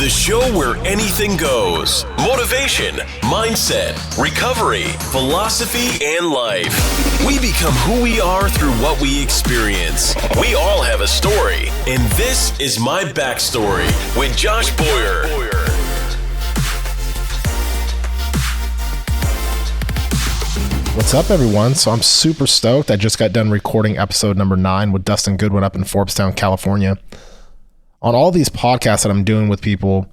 The show where anything goes. Motivation, mindset, recovery, philosophy, and life. We become who we are through what we experience. We all have a story, and this is My Backstory with Josh Boyer. What's up, everyone? So I'm super stoked. I just got done recording episode number 9 with Dustin Goodwin up in Forbes, California. On all these podcasts that I'm doing with people,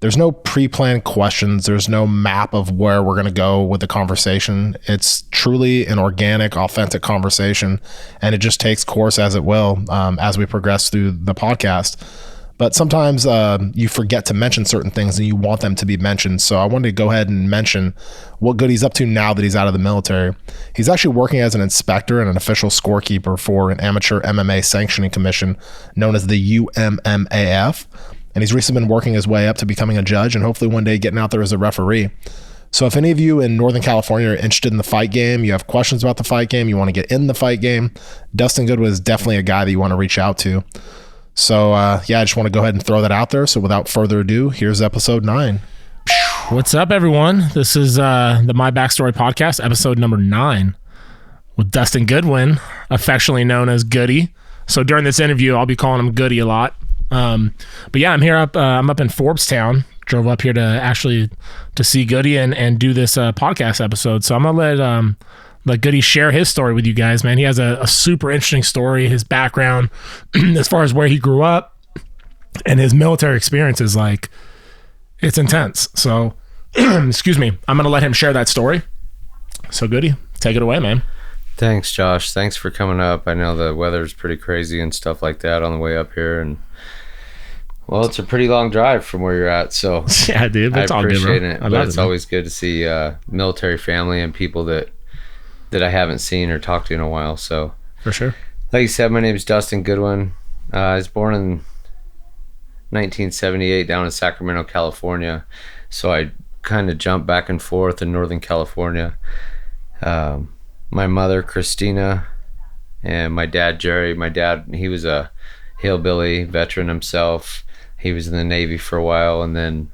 there's no pre-planned questions. There's no map of where we're going to go with the conversation. It's truly an organic, authentic conversation, and it just takes course as it will as we progress through the podcast. But sometimes you forget to mention certain things and you want them to be mentioned. So I wanted to go ahead and mention what Goody's up to now that he's out of the military. He's actually working as an inspector and an official scorekeeper for an amateur MMA sanctioning commission known as the UMMAF. And he's recently been working his way up to becoming a judge and hopefully one day getting out there as a referee. So if any of you in Northern California are interested in the fight game, you have questions about the fight game, you want to get in the fight game, Dustin Goodwin is definitely a guy that you want to reach out to. So, I just want to go ahead and throw that out there. So without further ado, here's episode 9. What's up, everyone? This is the My Backstory podcast, episode number 9 with Dustin Goodwin, affectionately known as Goody. So during this interview, I'll be calling him Goody a lot. But yeah, I'm up in Forbestown. Drove up here to see Goody and do this podcast episode. So I'm going to let Goody share his story with you guys, man. He has a super interesting story, his background as far as where he grew up and his military experience is like, it's intense. So, excuse me, I'm going to let him share that story. So Goody, take it away, man. Thanks, Josh. Thanks for coming up. I know the weather's pretty crazy and stuff like that on the way up here. And well, it's a pretty long drive from where you're at. So yeah, dude, that's all good, bro. I appreciate it. But it's always good to see military family and people that I haven't seen or talked to in a while. So for sure. Like you said, my name is Dustin Goodwin. I was born in 1978 down in Sacramento, California. So I kind of jumped back and forth in Northern California. My mother, Christina, and my dad, Jerry. My dad, he was a hillbilly veteran himself. He was in the Navy for a while, and then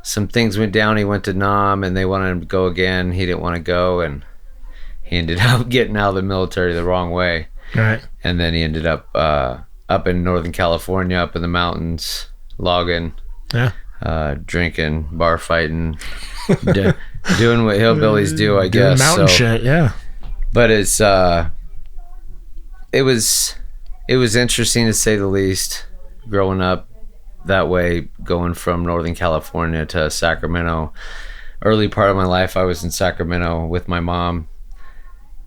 some things went down. He went to Nam, and they wanted him to go again. He didn't want to go, and he ended up getting out of the military the wrong way. Right. And then he ended up up in Northern California, up in the mountains, logging, drinking, bar fighting, doing what hillbillies do, I guess. Mountain shit, yeah. But it was interesting to say the least, growing up that way, going from Northern California to Sacramento. Early part of my life, I was in Sacramento with my mom.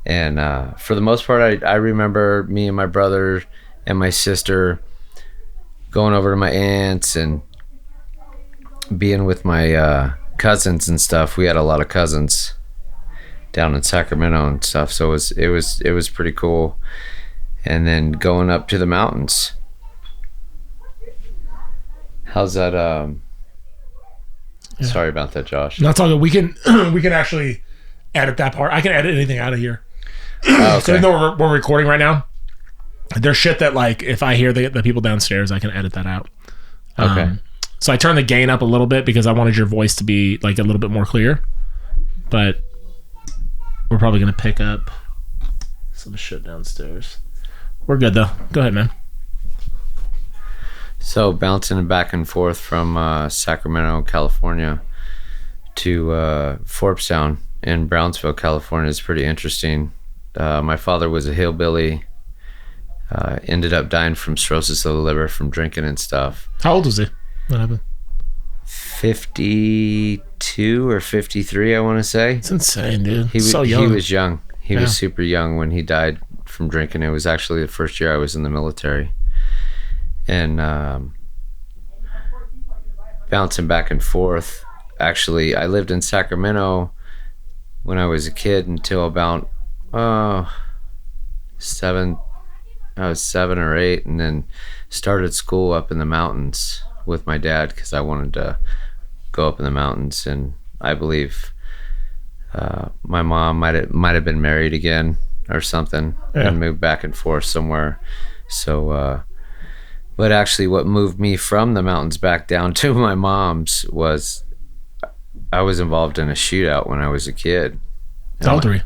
And for the most part, I remember me and my brother and my sister going over to my aunt's and being with my cousins and stuff. We had a lot of cousins down in Sacramento and stuff, so it was pretty cool. And then going up to the mountains. How's that? Sorry about that, Josh. No, it's all good. We can actually edit that part. I can edit anything out of here. Okay. So even though we're recording right now, there's shit that, like, if I hear the people downstairs, I can edit that out. Okay. So I turned the gain up a little bit because I wanted your voice to be like a little bit more clear. But we're probably gonna pick up some shit downstairs. We're good though. Go ahead, man. So bouncing back and forth from Sacramento, California to Forbestown in Brownsville, California is pretty interesting. My father was a hillbilly, ended up dying from cirrhosis of the liver from drinking and stuff. How old was he? What happened? 52 or 53, I want to say. It's insane, dude. He was so young. He was young. He was super young when he died from drinking. It was actually the first year I was in the military. And bouncing back and forth. Actually, I lived in Sacramento when I was a kid until about 7 or 8, and then started school up in the mountains with my dad because I wanted to go up in the mountains. And I believe my mom might have been married again or something and moved back and forth somewhere. So But actually what moved me from the mountains back down to my mom's was I was involved in a shootout when I was a kid. How old are you?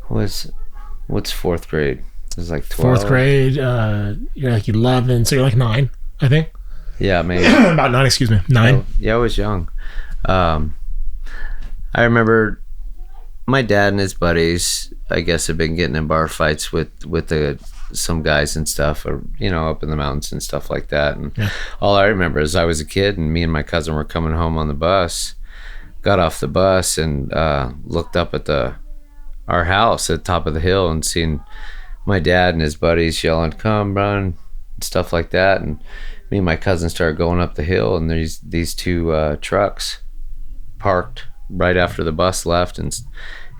What's fourth grade? It was like 12. Fourth grade, you're like 11, so you're like 9, I think. Yeah, maybe. About 9, excuse me. 9. Oh, yeah, I was young. I remember my dad and his buddies, I guess, have been getting in bar fights with some guys and stuff, or, you know, up in the mountains and stuff like that. And all I remember is I was a kid and me and my cousin were coming home on the bus, got off the bus and looked up at our house at the top of the hill and seen my dad and his buddies yelling, "Come, run," and stuff like that. And me and my cousin started going up the hill, and there's these two trucks parked right after the bus left,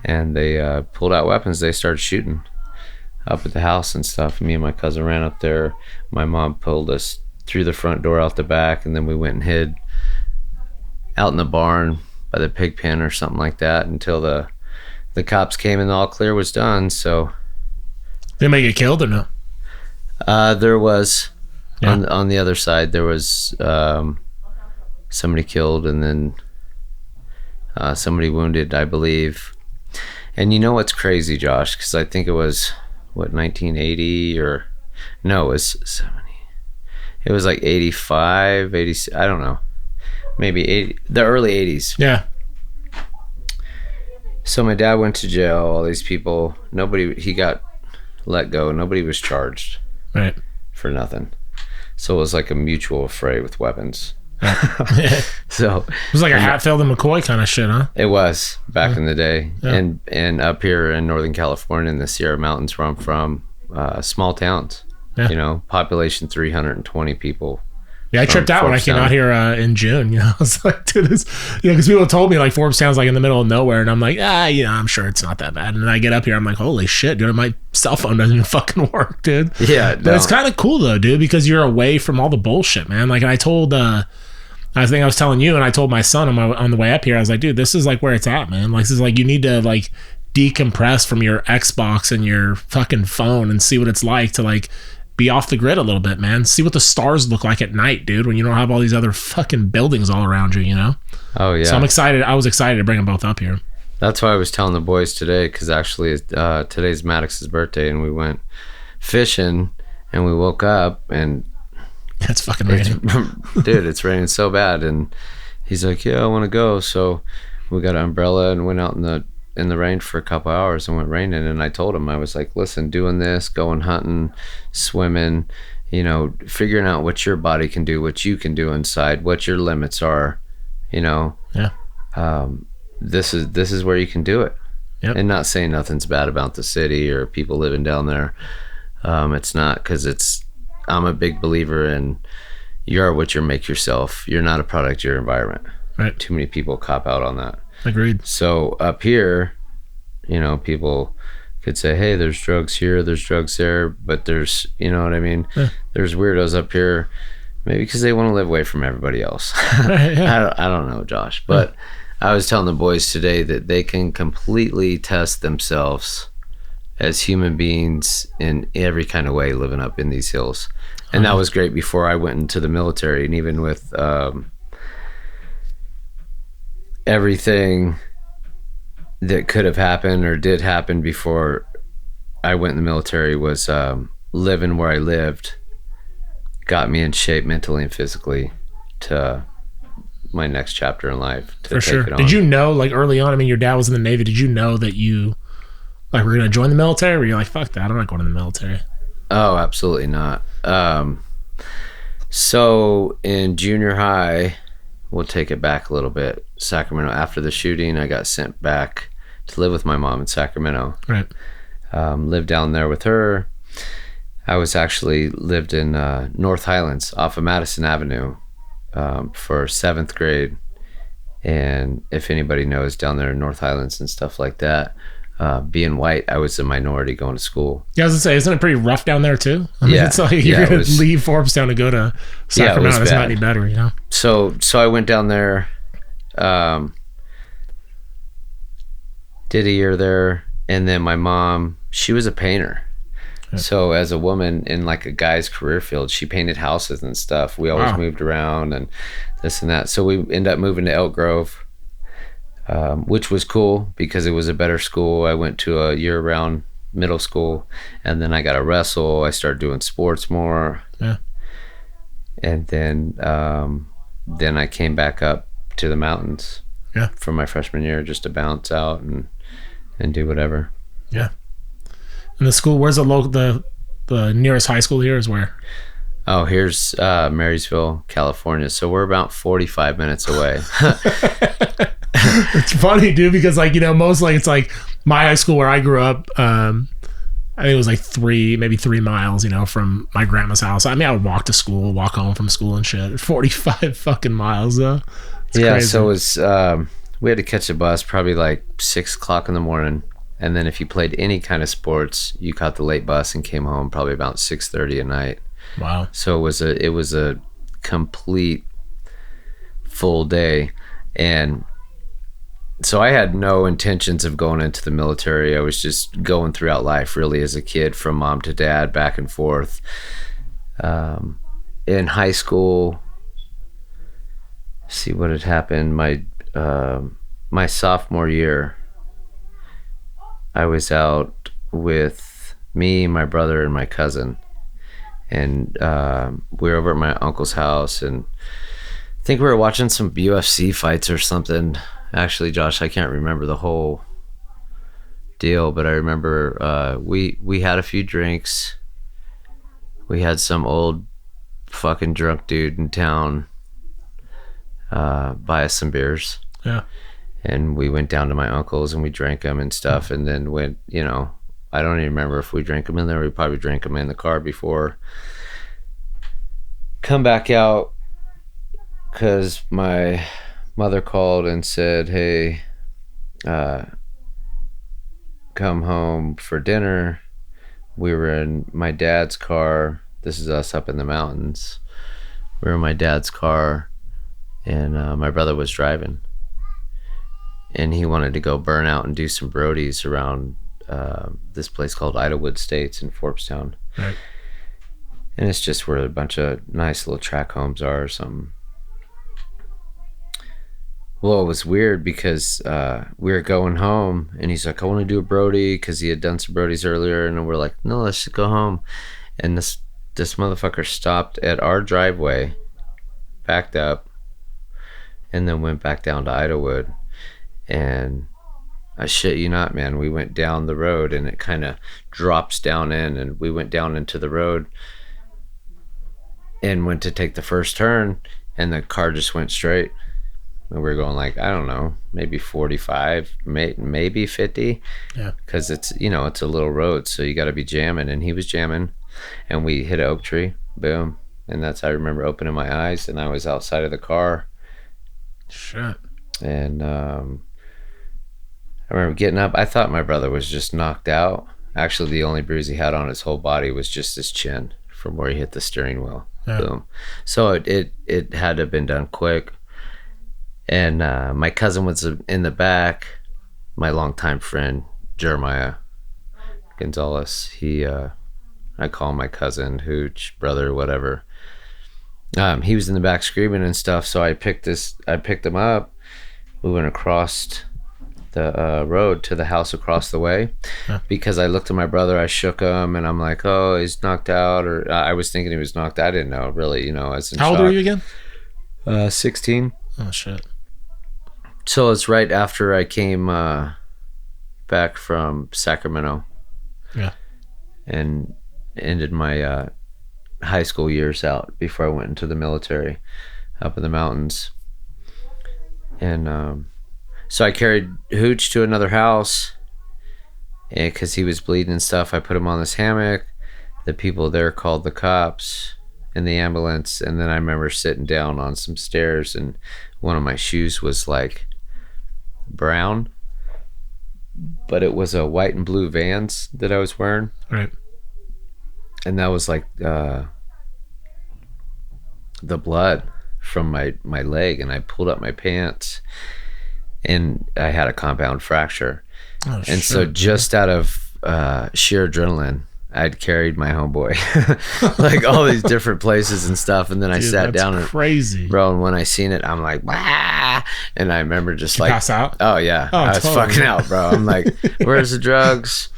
and they pulled out weapons. They started shooting up at the house and stuff. Me and my cousin ran up there. My mom pulled us through the front door out the back, and then we went and hid out in the barn by the pig pen or something like that until the cops came and the all clear was done. So Did anybody get killed or no? there was on the other side there was somebody killed and then somebody wounded, I believe. And you know what's crazy, Josh, because I think it was 1980 or no, it was 70. It was like 85, 80, I don't know, maybe 80, the early 80s. Yeah. So my dad went to jail. All these people, he got let go. Nobody was charged, Right. for nothing. So it was like a mutual fray with weapons. So It was like a Hatfield and McCoy kind of shit, huh? it was back in the day. Yeah. And up here in Northern California in the Sierra Mountains where I'm from, small towns, Yeah. you know, population 320 people. Yeah, I tripped out when I came out here in June. You know, I was like, dude, this, you know, because people told me like Forbes Town's like in the middle of nowhere, and I'm like, you know, I'm sure it's not that bad. And then I get up here, I'm like, holy shit, dude, my cell phone doesn't even fucking work, dude. Yeah, But it's kind of cool though, dude, because you're away from all the bullshit, man. Like, and I told, I think I was telling you, and I told my son on the way up here, I was like, dude, this is like where it's at, man. Like, this is like, you need to like decompress from your Xbox and your fucking phone and see what it's like to like be off the grid a little bit, man. See what the stars look like at night, dude, when you don't have all these other fucking buildings all around you, you know? Oh, yeah. So I'm excited. I was excited to bring them both up here. That's why I was telling the boys today, because actually today's Maddox's birthday, and we went fishing, and we woke up, and It's fucking raining. dude, it's raining so bad. And he's like, yeah, I want to go. So we got an umbrella and went out in the rain for a couple hours and went raining. And I told him, I was like, listen, doing this, going hunting, swimming, you know, figuring out what your body can do, what you can do inside, what your limits are, you know. Yeah. This is where you can do it. Yep. And not saying nothing's bad about the city or people living down there. It's not, because I'm a big believer in you are what you make yourself. You're not a product of your environment. Right. Too many people cop out on that. Agreed. So up here, you know, people could say, hey, there's drugs here, there's drugs there, but there's, you know what I mean? Yeah. There's weirdos up here, maybe because they want to live away from everybody else. Yeah. I don't know, Josh, but I was telling the boys today that they can completely test themselves as human beings in every kind of way living up in these hills. And that was great before I went into the military. And even with everything that could have happened or did happen before I went in the military, was living where I lived got me in shape mentally and physically to my next chapter in life. To For take sure. it on. Did you know, like early on, I mean, your dad was in the Navy. Did you know that you like were going to join the military? Or were you like, fuck that, I'm not going to the military? Oh, absolutely not. So in junior high, we'll take it back a little bit. Sacramento, after the shooting, I got sent back to live with my mom in Sacramento. Right. Lived down there with her. I was actually lived in North Highlands off of Madison Avenue for 7th grade. And if anybody knows down there in North Highlands and stuff like that, being white, I was a minority going to school. Yeah, I was gonna say, isn't it pretty rough down there too? I mean, Yeah. it's like you're Yeah, it gonna was- leave Forbes-town to go to Sacramento. It's bad. not any better, you know? So I went down there, did a year there, and then my mom, she was a painter. So as a woman in like a guy's career field, she painted houses and stuff. We always moved around and this and that. So we ended up moving to Elk Grove, which was cool because it was a better school. I went to a year-round middle school, and then I got to wrestle. I started doing sports more. Yeah. And then I came back up to the mountains for my freshman year just to bounce out and do whatever. Yeah. And the school, where's the nearest high school here is where? Oh, here's Marysville, California. So we're about 45 minutes away. It's funny, dude, because like, most like it's like my high school where I grew up, I think it was like 3 miles, from my grandma's house. I mean, I would walk to school, walk home from school and shit. 45 fucking miles though. It's crazy. So it was we had to catch a bus probably like 6 o'clock in the morning. And then if you played any kind of sports, you caught the late bus and came home probably about 6:30 at night. Wow. So it was a complete full day. And so I had no intentions of going into the military. I was just going throughout life really as a kid, from mom to dad, back and forth. In high school, see what had happened. My sophomore year, I was out with me, my brother, and my cousin. And we were over at my uncle's house, and I think we were watching some UFC fights or something. Actually, Josh, I can't remember the whole deal, but I remember we had a few drinks. We had some old fucking drunk dude in town buy us some beers. Yeah. And we went down to my uncle's and we drank them and stuff, and then went, I don't even remember if we drank them in there. We probably drank them in the car before. Come back out because my mother called and said, hey, come home for dinner. We were in my dad's car. This is us up in the mountains. We were in my dad's car, and my brother was driving. And he wanted to go burn out and do some brodies around this place called Idlewood Estates in Forbestown. Right. And it's just where a bunch of nice little track homes are or something. Well, it was weird because we were going home, and he's like, I want to do a brody, because he had done some brodies earlier, and we're like, no, let's just go home. And this motherfucker stopped at our driveway, backed up, and then went back down to Idlewood. And I shit you not, man, we went down the road, and it kind of drops down in, and we went down into the road and went to take the first turn, and the car just went straight. And we were going like, I don't know, maybe 45, maybe 50. Yeah. Because it's, it's a little road, so you got to be jamming. And he was jamming, and we hit an oak tree, boom. And that's how I remember opening my eyes, and I was outside of the car. Shit. And I remember getting up. I thought my brother was just knocked out. Actually, the only bruise he had on his whole body was just his chin from where he hit the steering wheel. Yeah. Boom. So it had to have been done quick. And my cousin was in the back. My longtime friend, Jeremiah Gonzalez. I call him my cousin, hooch, brother, whatever. He was in the back screaming and stuff. So I picked him up. We went across the road to the house across the way. Yeah. Because I looked at my brother, I shook him, and I'm like, oh, he's knocked out. Or I was thinking he was knocked out. I didn't know, really, I was in How shock. old were you again? 16. Oh, shit. So it's right after I came back from Sacramento. Yeah. And ended my high school years out before I went into the military up in the mountains. And so I carried Hooch to another house, and because he was bleeding and stuff, I put him on this hammock. The people there called the cops and the ambulance, and then I remember sitting down on some stairs, and one of my shoes was like brown, but it was a white and blue Vans that I was wearing. Right. And that was like the blood from my leg, and I pulled up my pants, and I had a compound fracture. Oh, and shit. So just out of sheer adrenaline, I'd carried my homeboy like all these different places and stuff. And then I sat down and crazy, bro. And when I seen it, I'm like, wah! And I remember just like, pass out. Oh yeah. I was totally. fucking out, bro. I'm like, where's the drugs?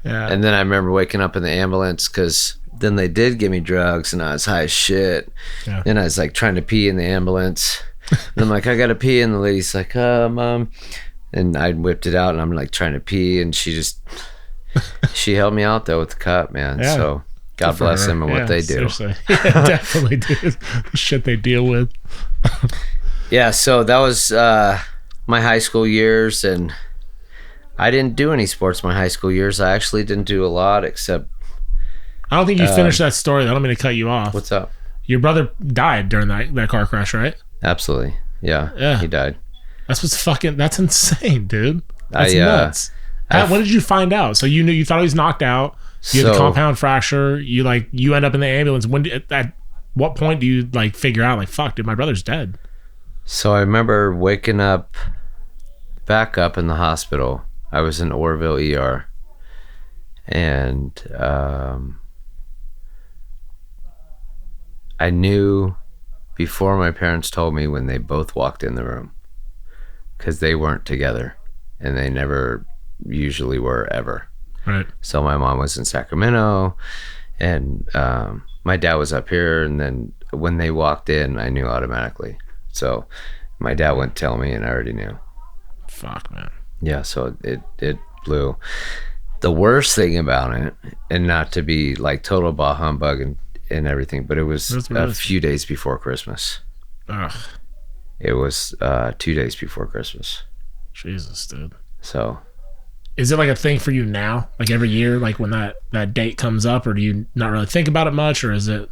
Yeah. And then I remember waking up in the ambulance because then they did give me drugs and I was high as shit. Yeah. And I was like trying to pee in the ambulance. And I'm like, I gotta pee. And the lady's like, Mom. And I whipped it out and I'm like trying to pee. And she held me out though with the cup, man. Yeah. So God bless them and what they do. Seriously. Yeah, definitely do. The shit they deal with. Yeah. So that was my high school years. And I didn't do any sports my high school years. I actually didn't do a lot except. I don't think you finished that story. I don't mean to cut you off. What's up? Your brother died during that car crash, right? Absolutely. Yeah. He died. That's insane, dude. That's nuts. When did you find out? So you thought he was knocked out. You had a compound fracture. You end up in the ambulance. At what point do you like figure out like, fuck, dude, my brother's dead? So I remember waking up back up in the hospital. I was in Orville ER. And I knew before my parents told me when they both walked in the room, because they weren't together and they never usually were ever. Right. So my mom was in Sacramento and my dad was up here, and then when they walked in I knew automatically. So my dad wouldn't tell me and I already knew. Fuck, man. Yeah, so it blew. The worst thing about it, and not to be like total bah humbug and everything, but it was a few days before Christmas. Ugh. It was 2 days before Christmas. Jesus, dude. So is it like a thing for you now, like every year, like when that date comes up, or do you not really think about it much, or is it?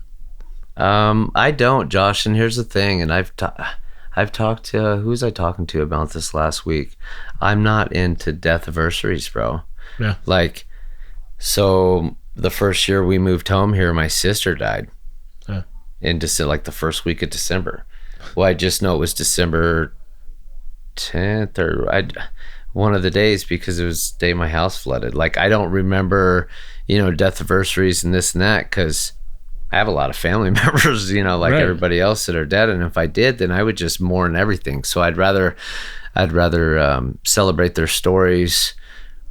I don't, Josh, and here's the thing, and I've talked to, who was I talking to about this last week? I'm not into deathaversaries, bro. Yeah. Like, so the first year we moved home here, my sister died. Yeah. In December, like the first week of December. Well, I just know it was December 10th or one of the days, because it was the day my house flooded. Like, I don't remember, deathaversaries and this and that, because I have a lot of family members, like right. everybody else that are dead. And if I did, then I would just mourn everything. So I'd rather celebrate their stories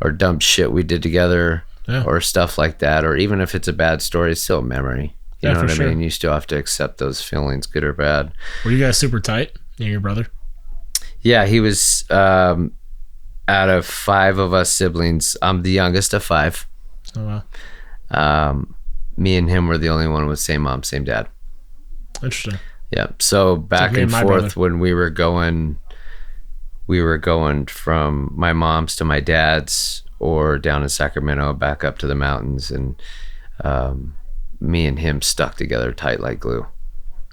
or dumb shit we did together, or stuff like that. Or even if it's a bad story, it's still a memory. You know what I mean? You still have to accept those feelings, good or bad. Were you guys super tight, you and your brother? Yeah, he was, out of 5 of us siblings, I'm the youngest of 5. Oh, wow. Me and him were the only one with same mom, same dad. Interesting. Yeah. So back and forth when we were going from my mom's to my dad's, or down in Sacramento back up to the mountains, and me and him stuck together tight like glue.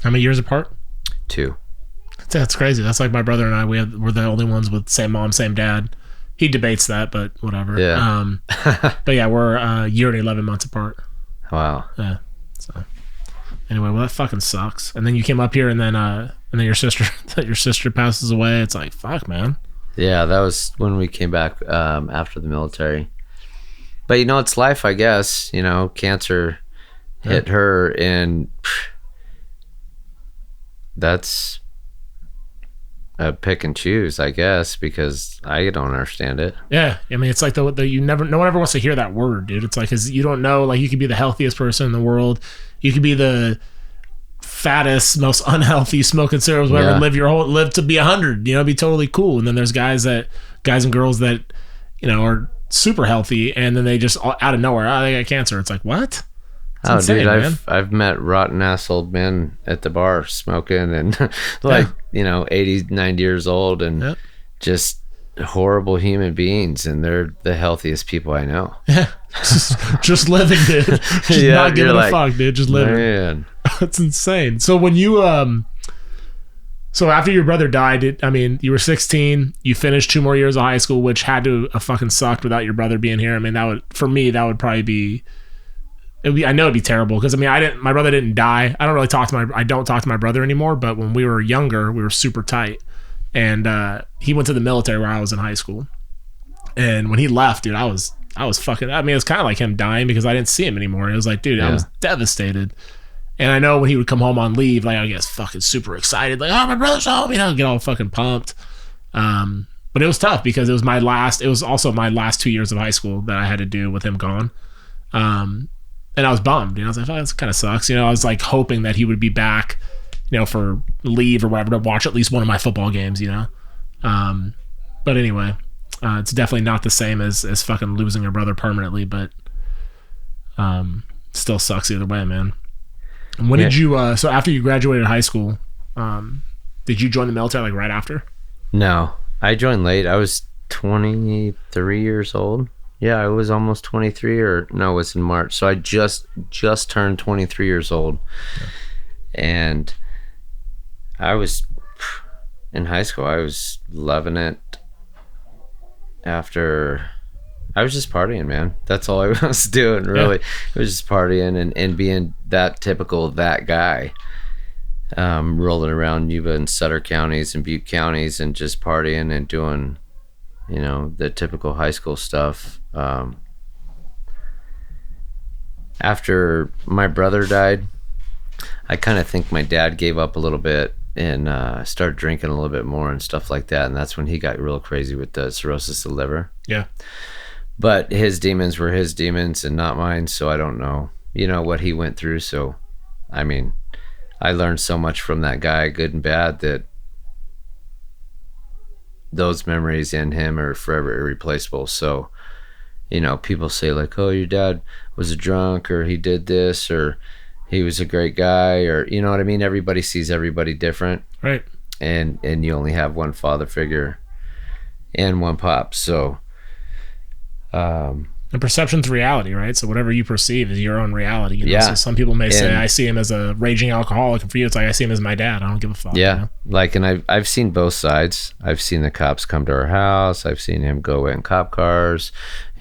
How many years apart? 2. That's crazy. That's like my brother and I. We're the only ones with same mom, same dad. He debates that, but whatever. Yeah. But yeah, we're a year and 11 months apart. Wow. Yeah. So anyway, well, that fucking sucks. And then you came up here, and then your sister passes away. It's like, fuck, man. Yeah, that was when we came back after the military. But it's life, I guess. Cancer hit her, and that's a pick and choose, I guess, because I don't understand it. Yeah, I mean, it's like no one ever wants to hear that word, dude. It's like, because you don't know, like, you could be the healthiest person in the world, you could be the fattest, most unhealthy, smoking cigarettes, whatever, live to be 100, be totally cool. And then there's guys and girls that are super healthy, and then they just out of nowhere, they got cancer. It's like, what? It's insane, dude, man. I've met rotten ass old men at the bar smoking, and 80, 90 years old, and just horrible human beings, and they're the healthiest people I know. Yeah, just living, dude. Just not giving a fuck, dude. Just living. Man. That's insane. So when you so after your brother died, you were 16, you finished 2 more years of high school, which had to have fucking sucked without your brother being here. I mean, that would probably be, I know it'd be terrible, because my brother didn't die. I don't talk to my brother anymore, but when we were younger, we were super tight. And he went to the military where I was in high school. And when he left, dude, I was fucking, I mean, it's kind of like him dying because I didn't see him anymore. It was like, dude, I was devastated. And I know when he would come home on leave, like I get fucking super excited, like, oh, my brother's home, get all fucking pumped. But it was tough because it was also my last 2 years of high school that I had to do with him gone. And I was bummed, I was like, oh, this kind of sucks. I was like hoping that he would be back, for leave or whatever to watch at least one of my football games, But anyway, it's definitely not the same as fucking losing your brother permanently, but still sucks either way, man. When did you, so after you graduated high school, did you join the military like right after? No, I joined late. I was 23 years old. Yeah, I was almost 23 it was in March. So I just turned 23 years old. Yeah. And I was in high school. I was loving it. After I was just partying, man. That's all I was doing, really. It was just partying and being that guy, rolling around Yuba and Sutter counties and Butte counties and just partying and doing, the typical high school stuff. After my brother died, I kind of think my dad gave up a little bit and started drinking a little bit more and stuff like that. And that's when he got real crazy with the cirrhosis of the liver. Yeah. But his demons were his demons and not mine. So I don't know, what he went through. So, I mean, I learned so much from that guy, good and bad, that those memories in him are forever irreplaceable. So, people say like, oh, your dad was a drunk or he did this or he was a great guy or, you know what I mean? Everybody sees everybody different. Right. And you only have one father figure and one pop. So, and perception's reality, right? So whatever you perceive is your own reality. So some people may say, I see him as a raging alcoholic, and for you, it's like I see him as my dad. I don't give a fuck. Yeah, like, and I've seen both sides. I've seen the cops come to our house. I've seen him go in cop cars.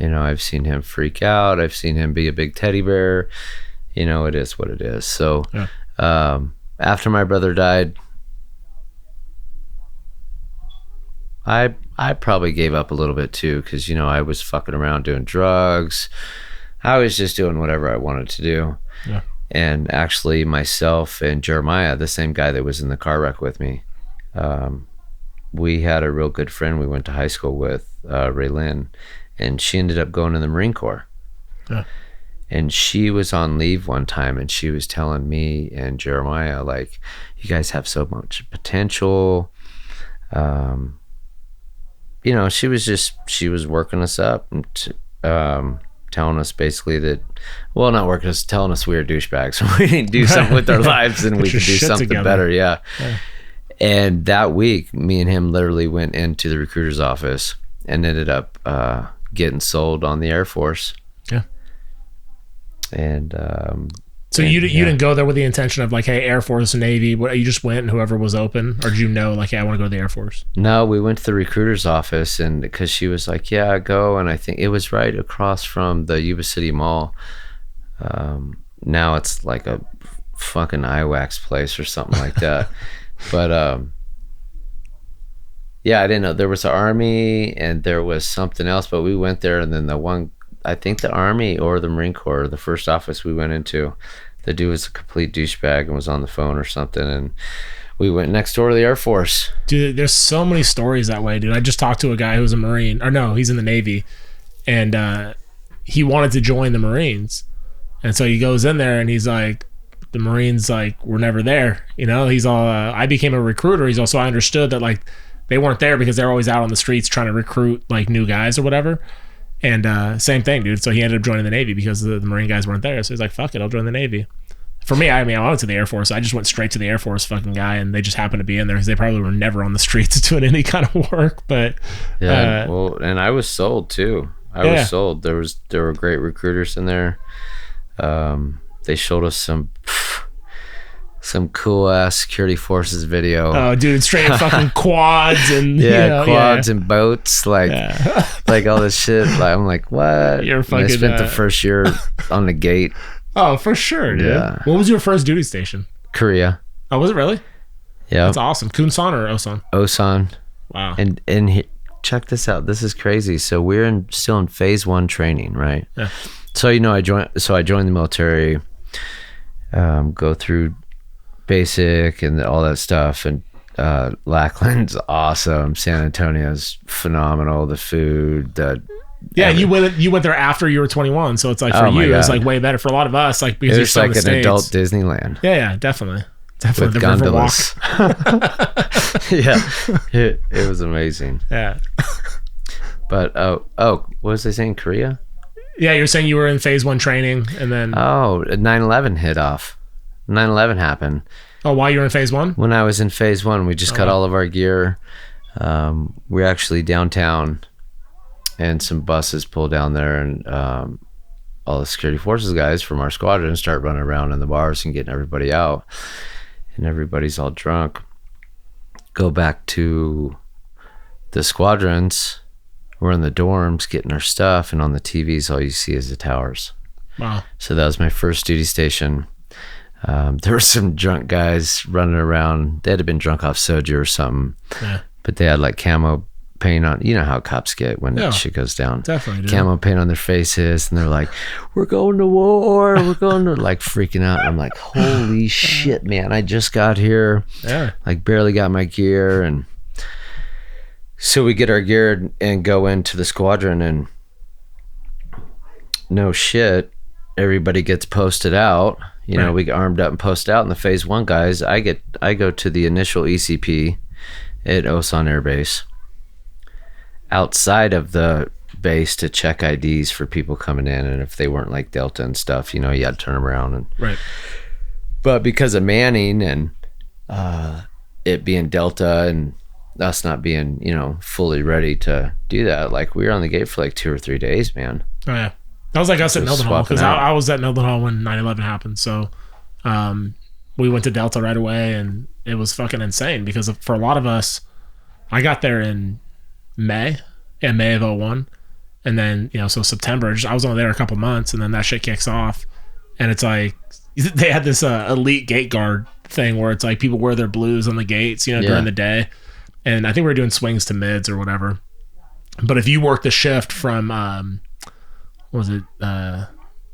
I've seen him freak out. I've seen him be a big teddy bear. It is what it is. So, after my brother died, I probably gave up a little bit too, because I was fucking around doing drugs. I was just doing whatever I wanted to do. Yeah. And actually, myself and Jeremiah, the same guy that was in the car wreck with me, we had a real good friend we went to high school with, Raylyn, and she ended up going in the Marine Corps. Yeah. And she was on leave one time, and she was telling me and Jeremiah, like, you guys have so much potential. She was working us up and telling us basically that, well, not working us, telling us we were douchebags. We didn't do something with our lives and we could do something better. Yeah. And that week, me and him literally went into the recruiter's office and ended up getting sold on the Air Force. Yeah. And so you didn't go there with the intention of like, hey, Air Force, Navy, you just went and whoever was open, or did you know like, hey, I want to go to the Air Force? No, we went to the recruiter's office, and because she was like, yeah, go. And I think it was right across from the Yuba City Mall. Now it's like a fucking IWAX place or something like that. But I didn't know there was the Army and there was something else, but we went there, and then I think the Army or the Marine Corps, the first office we went into, the dude was a complete douchebag and was on the phone or something, and we went next door to the Air Force. Dude, there's so many stories that way, dude. I just talked to a guy who's a Marine, or no, he's in the Navy, and he wanted to join the Marines, and so he goes in there and he's like, the Marines like were never there, he's all I became a recruiter. He's also, I understood that like they weren't there because they're always out on the streets trying to recruit like new guys or whatever. And same thing, dude. So he ended up joining the Navy because the Marine guys weren't there. So he's like, fuck it, I'll join the Navy. For me, I went to the Air Force. I just went straight to the Air Force fucking guy, and they just happened to be in there because they probably were never on the streets doing any kind of work. But and I was sold too. I was sold. There were great recruiters in there. They showed us some cool ass security forces video. Oh, dude, straight fucking quads and quads and boats, like like all this shit. Like, I'm like, what? You're fucking. I spent the first year on the gate. Oh, for sure, dude. Yeah. What was your first duty station? Korea. Oh, was it really? Yeah. That's awesome. Kunsan or Osan? Osan. Wow. And check this out. This is crazy. So we're still in phase 1 training, right? Yeah. So, I joined the military, go through basic and all that stuff. And Lackland's awesome. San Antonio's phenomenal. The food, you went there after you were 21, so it's like for you it's like way better. For a lot of us, like because it you're was still like in the an States. adult Disneyland. Yeah, definitely With the gondolas. Riverwalk. Yeah, it was amazing. Yeah, but what was I saying? Korea? yeah. You're saying you were in phase 1 training, and then 9/11 hit off. 9/11 happened. Oh, while you were in phase 1? When I was in phase 1, we just got all of our gear. We're actually downtown, and some buses pull down there, and all the security forces guys from our squadron start running around in the bars and getting everybody out, and everybody's all drunk. Go back to the squadrons. We're in the dorms getting our stuff, and on the TVs, all you see is the towers. Wow. So that was my first duty station. There were some drunk guys running around. They had been drunk off soju or something. Yeah. But they had like camo paint on. You know how cops get when shit goes down. Definitely, dude. Camo paint on their faces, and they're like, "We're going to war. We're going to," like freaking out. And I'm like, "Holy shit, man! I just got here. Yeah. Like barely got my gear." And so we get our gear and go into the squadron, and no shit, everybody gets posted out. You know, we get armed up and posted out. And the phase 1 guys, I go to the initial ECP at Osan Air Base, outside of the base to check IDs for people coming in, and if they weren't like Delta and stuff, you had to turn them around. And but because of Manning and it being Delta and us not being fully ready to do that, like we were on the gate for like 2 or 3 days, man. Oh yeah, that was like us at Mildenhall, because I was at Mildenhall when 9/11 happened. So we went to Delta right away, and it was fucking insane because for a lot of us, I got there in May of 2001, and then so September, I was only there a couple months, and then that shit kicks off, and it's like they had this elite gate guard thing where it's like people wear their blues on the gates during the day, and I think we were doing swings to mids or whatever. But if you work the shift from what was it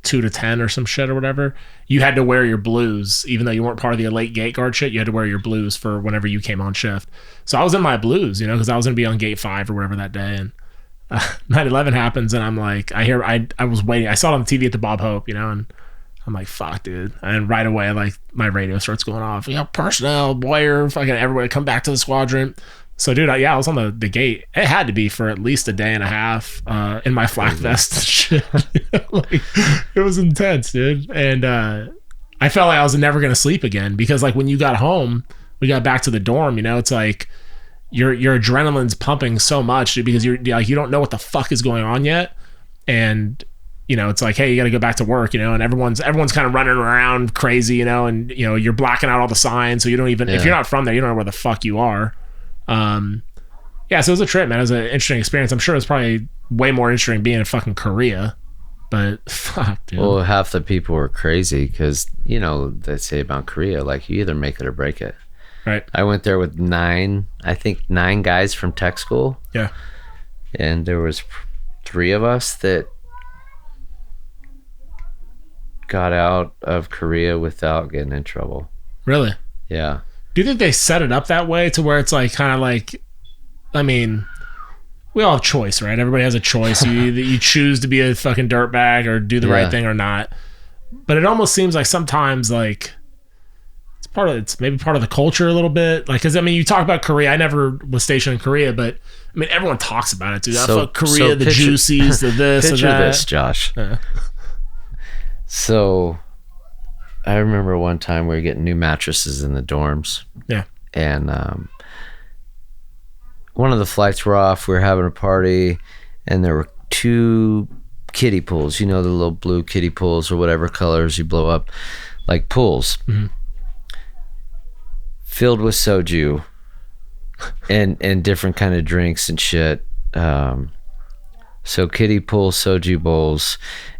2 to 10 or some shit or whatever, you had to wear your blues. Even though you weren't part of the elite gate guard shit, you had to wear your blues for whenever you came on shift. So I was in my blues, because I was going to be on gate 5 or whatever that day. And 9/11 happens, and I'm like, I was waiting. I saw it on TV at the Bob Hope, and I'm like, fuck, dude. And right away, like, my radio starts going off. Personnel, Boyer, fucking everybody come back to the squadron. So, dude, I was on the gate. It had to be for at least a day and a half in my flak vest and shit. Like, it was intense, dude. And I felt like I was never going to sleep again because, like, when you got home, we got back to the dorm, it's like your adrenaline's pumping so much, dude, because you're like, you don't know what the fuck is going on yet. And, it's like, hey, you got to go back to work, and everyone's kind of running around crazy, and, you're blacking out all the signs. So you don't even, if you're not from there, you don't know where the fuck you are. So it was a trip, man. It was an interesting experience. I'm sure it's probably way more interesting being in fucking Korea, but fuck, dude. Well, half the people were crazy because they say about Korea, like, you either make it or break it. Right. I went there with 9 guys from tech school. Yeah. And there was 3 of us that got out of Korea without getting in trouble. Really? Yeah. Do you think they set it up that way to where it's like kind of like, I mean, we all have choice, right? Everybody has a choice. You choose to be a fucking dirtbag or do the right thing or not. But it almost seems like sometimes like it's maybe part of the culture a little bit. Like, cause I mean, you talk about Korea. I never was stationed in Korea, but I mean, everyone talks about it, dude. Fuck Korea, the juicies, the this, picture the that. This, Josh. So I remember one time we were getting new mattresses in the dorms. Yeah. And one of the flights were off. We were having a party, and there were 2 kiddie pools. The little blue kiddie pools or whatever colors you blow up, like pools, filled with soju and different kind of drinks and shit. So kiddie pool soju bowls,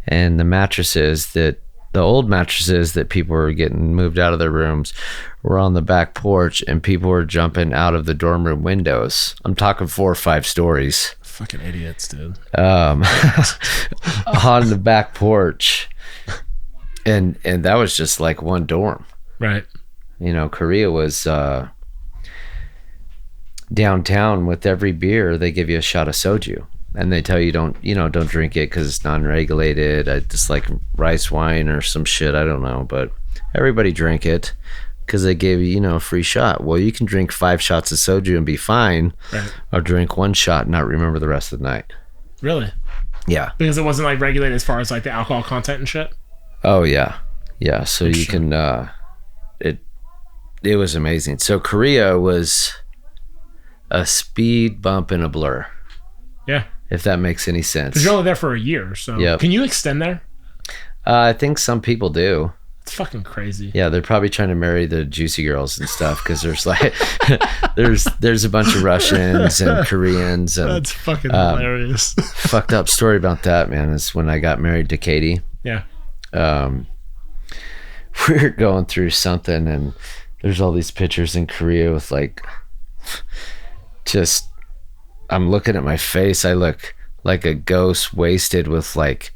and the mattresses that the old mattresses that people were getting moved out of their rooms were on the back porch, and people were jumping out of the dorm room windows. I'm talking 4 or 5 stories. Fucking idiots, dude. On the back porch. And that was just like one dorm. Right. You know, Korea was downtown. With every beer, they give you a shot of soju. And they tell you don't drink it because it's non-regulated. Just like rice wine or some shit. I don't know. But everybody drank it because they gave you, a free shot. Well, you can drink 5 shots of soju and be fine. Right. Or drink 1 shot and not remember the rest of the night. Really? Yeah. Because it wasn't like regulated as far as like the alcohol content and shit? Oh, yeah. Yeah. So you can... It was amazing. So Korea was a speed bump and a blur. Yeah. If that makes any sense. Because you're only there for a year, so yep. Can you extend there? I think some people do. It's fucking crazy. Yeah, they're probably trying to marry the juicy girls and stuff because there's like there's a bunch of Russians and Koreans. And, that's fucking hilarious. Fucked up story about that, man, is when I got married to Katie. Yeah. We were going through something, and there's all these pictures in Korea with like just... I'm looking at my face. I look like a ghost, wasted, with like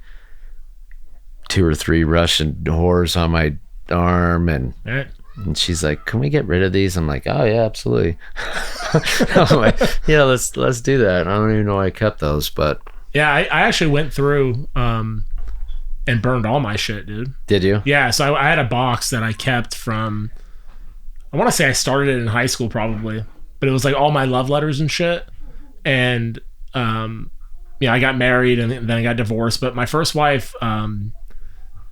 2 or 3 Russian whores on my arm, and she's like, "Can we get rid of these?" I'm like, "Oh yeah, absolutely." I'm like, "Yeah, let's do that." I don't even know why I kept those, but yeah, I actually went through and burned all my shit, dude. Did you? Yeah, so I had a box that I kept from. I want to say I started it in high school probably, but it was like all my love letters and shit. And I got married and then I got divorced. But my first wife,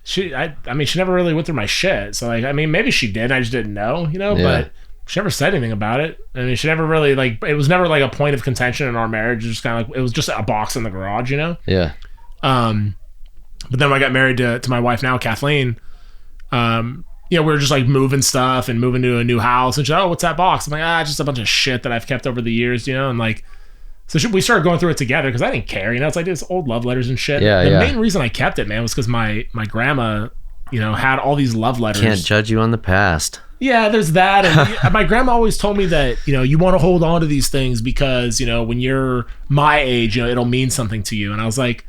she never really went through my shit. So like, maybe she did. I just didn't know, Yeah. But she never said anything about it. She never really it was never like a point of contention in our marriage. It was just kind of like, it was just a box in the garage, Yeah. But then when I got married to my wife now, Kathleen, we were just like moving stuff and moving to a new house. And she's like, "Oh, what's that box?" I'm like, just a bunch of shit that I've kept over the years, and like. So we started going through it together because I didn't care, It's like this old love letters and shit. Yeah, the main reason I kept it, man, was because my grandma, had all these love letters. Can't judge you on the past. Yeah, there's that. And my grandma always told me that, you want to hold on to these things because, when you're my age, it'll mean something to you. And I was like,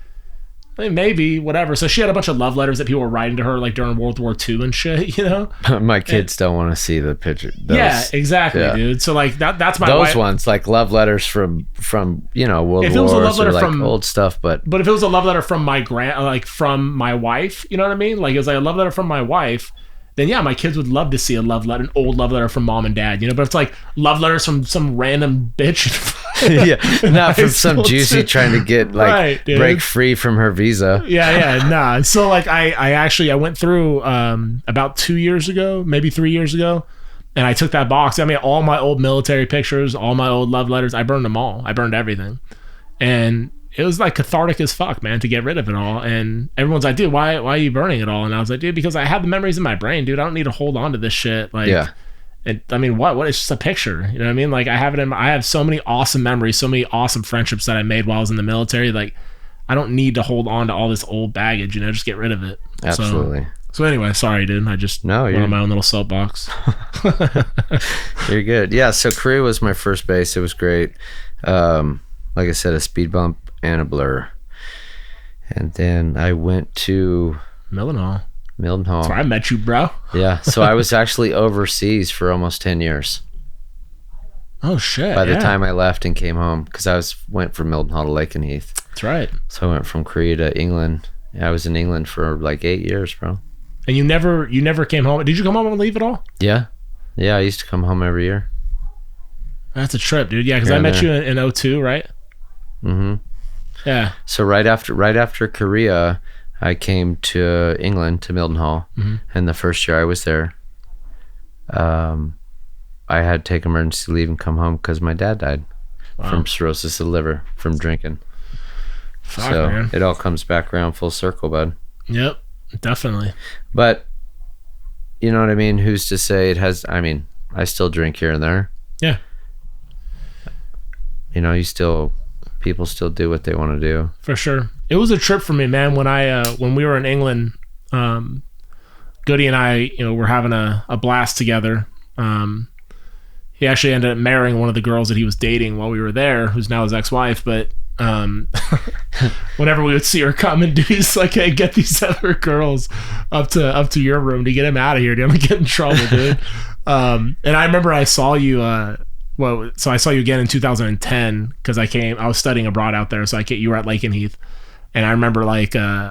maybe, whatever. So she had a bunch of love letters that people were writing to her like during World War II and shit, My kids don't want to see the picture. Yeah, exactly, dude. So like that's my those ones, like love letters from World War, if it was a love letter from old stuff, but if it was a love letter from from my wife, you know what I mean? Like it was like a love letter from my wife, then yeah, my kids would love to see an old love letter from mom and dad, But it's like love letters from some random bitch. Yeah, not from some juicy trying to get break free from her visa. Nah. So like I went through about 2 years ago, maybe 3 years ago, and I took that box. All my old military pictures, all my old love letters, I burned them all. I burned everything, and it was like cathartic as fuck, man, to get rid of it all. And everyone's like, "Dude, why are you burning it all?" And I was like, "Dude, because I have the memories in my brain, dude. I don't need to hold on to this shit." Like, yeah. What? It's just a picture. You know what I mean? Like I have so many awesome memories, so many awesome friendships that I made while I was in the military. Like I don't need to hold on to all this old baggage, just get rid of it. Absolutely. So anyway, sorry, dude. I just went on my own little soapbox. You're good. Yeah. So Korea was my first base. It was great. Like I said, a speed bump and a blur. And then I went to Mildenhall. That's where I met you, bro. Yeah. So I was actually overseas for almost 10 years. Oh shit! By the time I left and came home, because went from Mildenhall to Lakenheath. That's right. So I went from Korea to England. Yeah, I was in England for like 8 years, bro. And you never came home. Did you come home and leave at all? Yeah. I used to come home every year. That's a trip, dude. Yeah, because I met you in 2002, right? Mm-hmm. Yeah. So right after Korea, I came to England, to Mildenhall, and the first year I was there, I had to take emergency leave and come home because my dad died from cirrhosis of the liver from drinking. Fuck, man. It all comes back around full circle, bud. Yep, definitely. But, you know what I mean? Who's to say it has... I still drink here and there. Yeah. People still do what they want to do. For sure. It was a trip for me, man. When we were in England, Goody and I, were having a blast together. He actually ended up marrying one of the girls that he was dating while we were there, who's now his ex-wife. But whenever we would see her come and do, he's like, "Hey, get these other girls up to your room to get him out of here, dude. I'm gonna get in trouble, dude." And I remember I saw you. So I saw you again in 2010 because I was studying abroad out there. So you were at Lake and Heath. And I remember I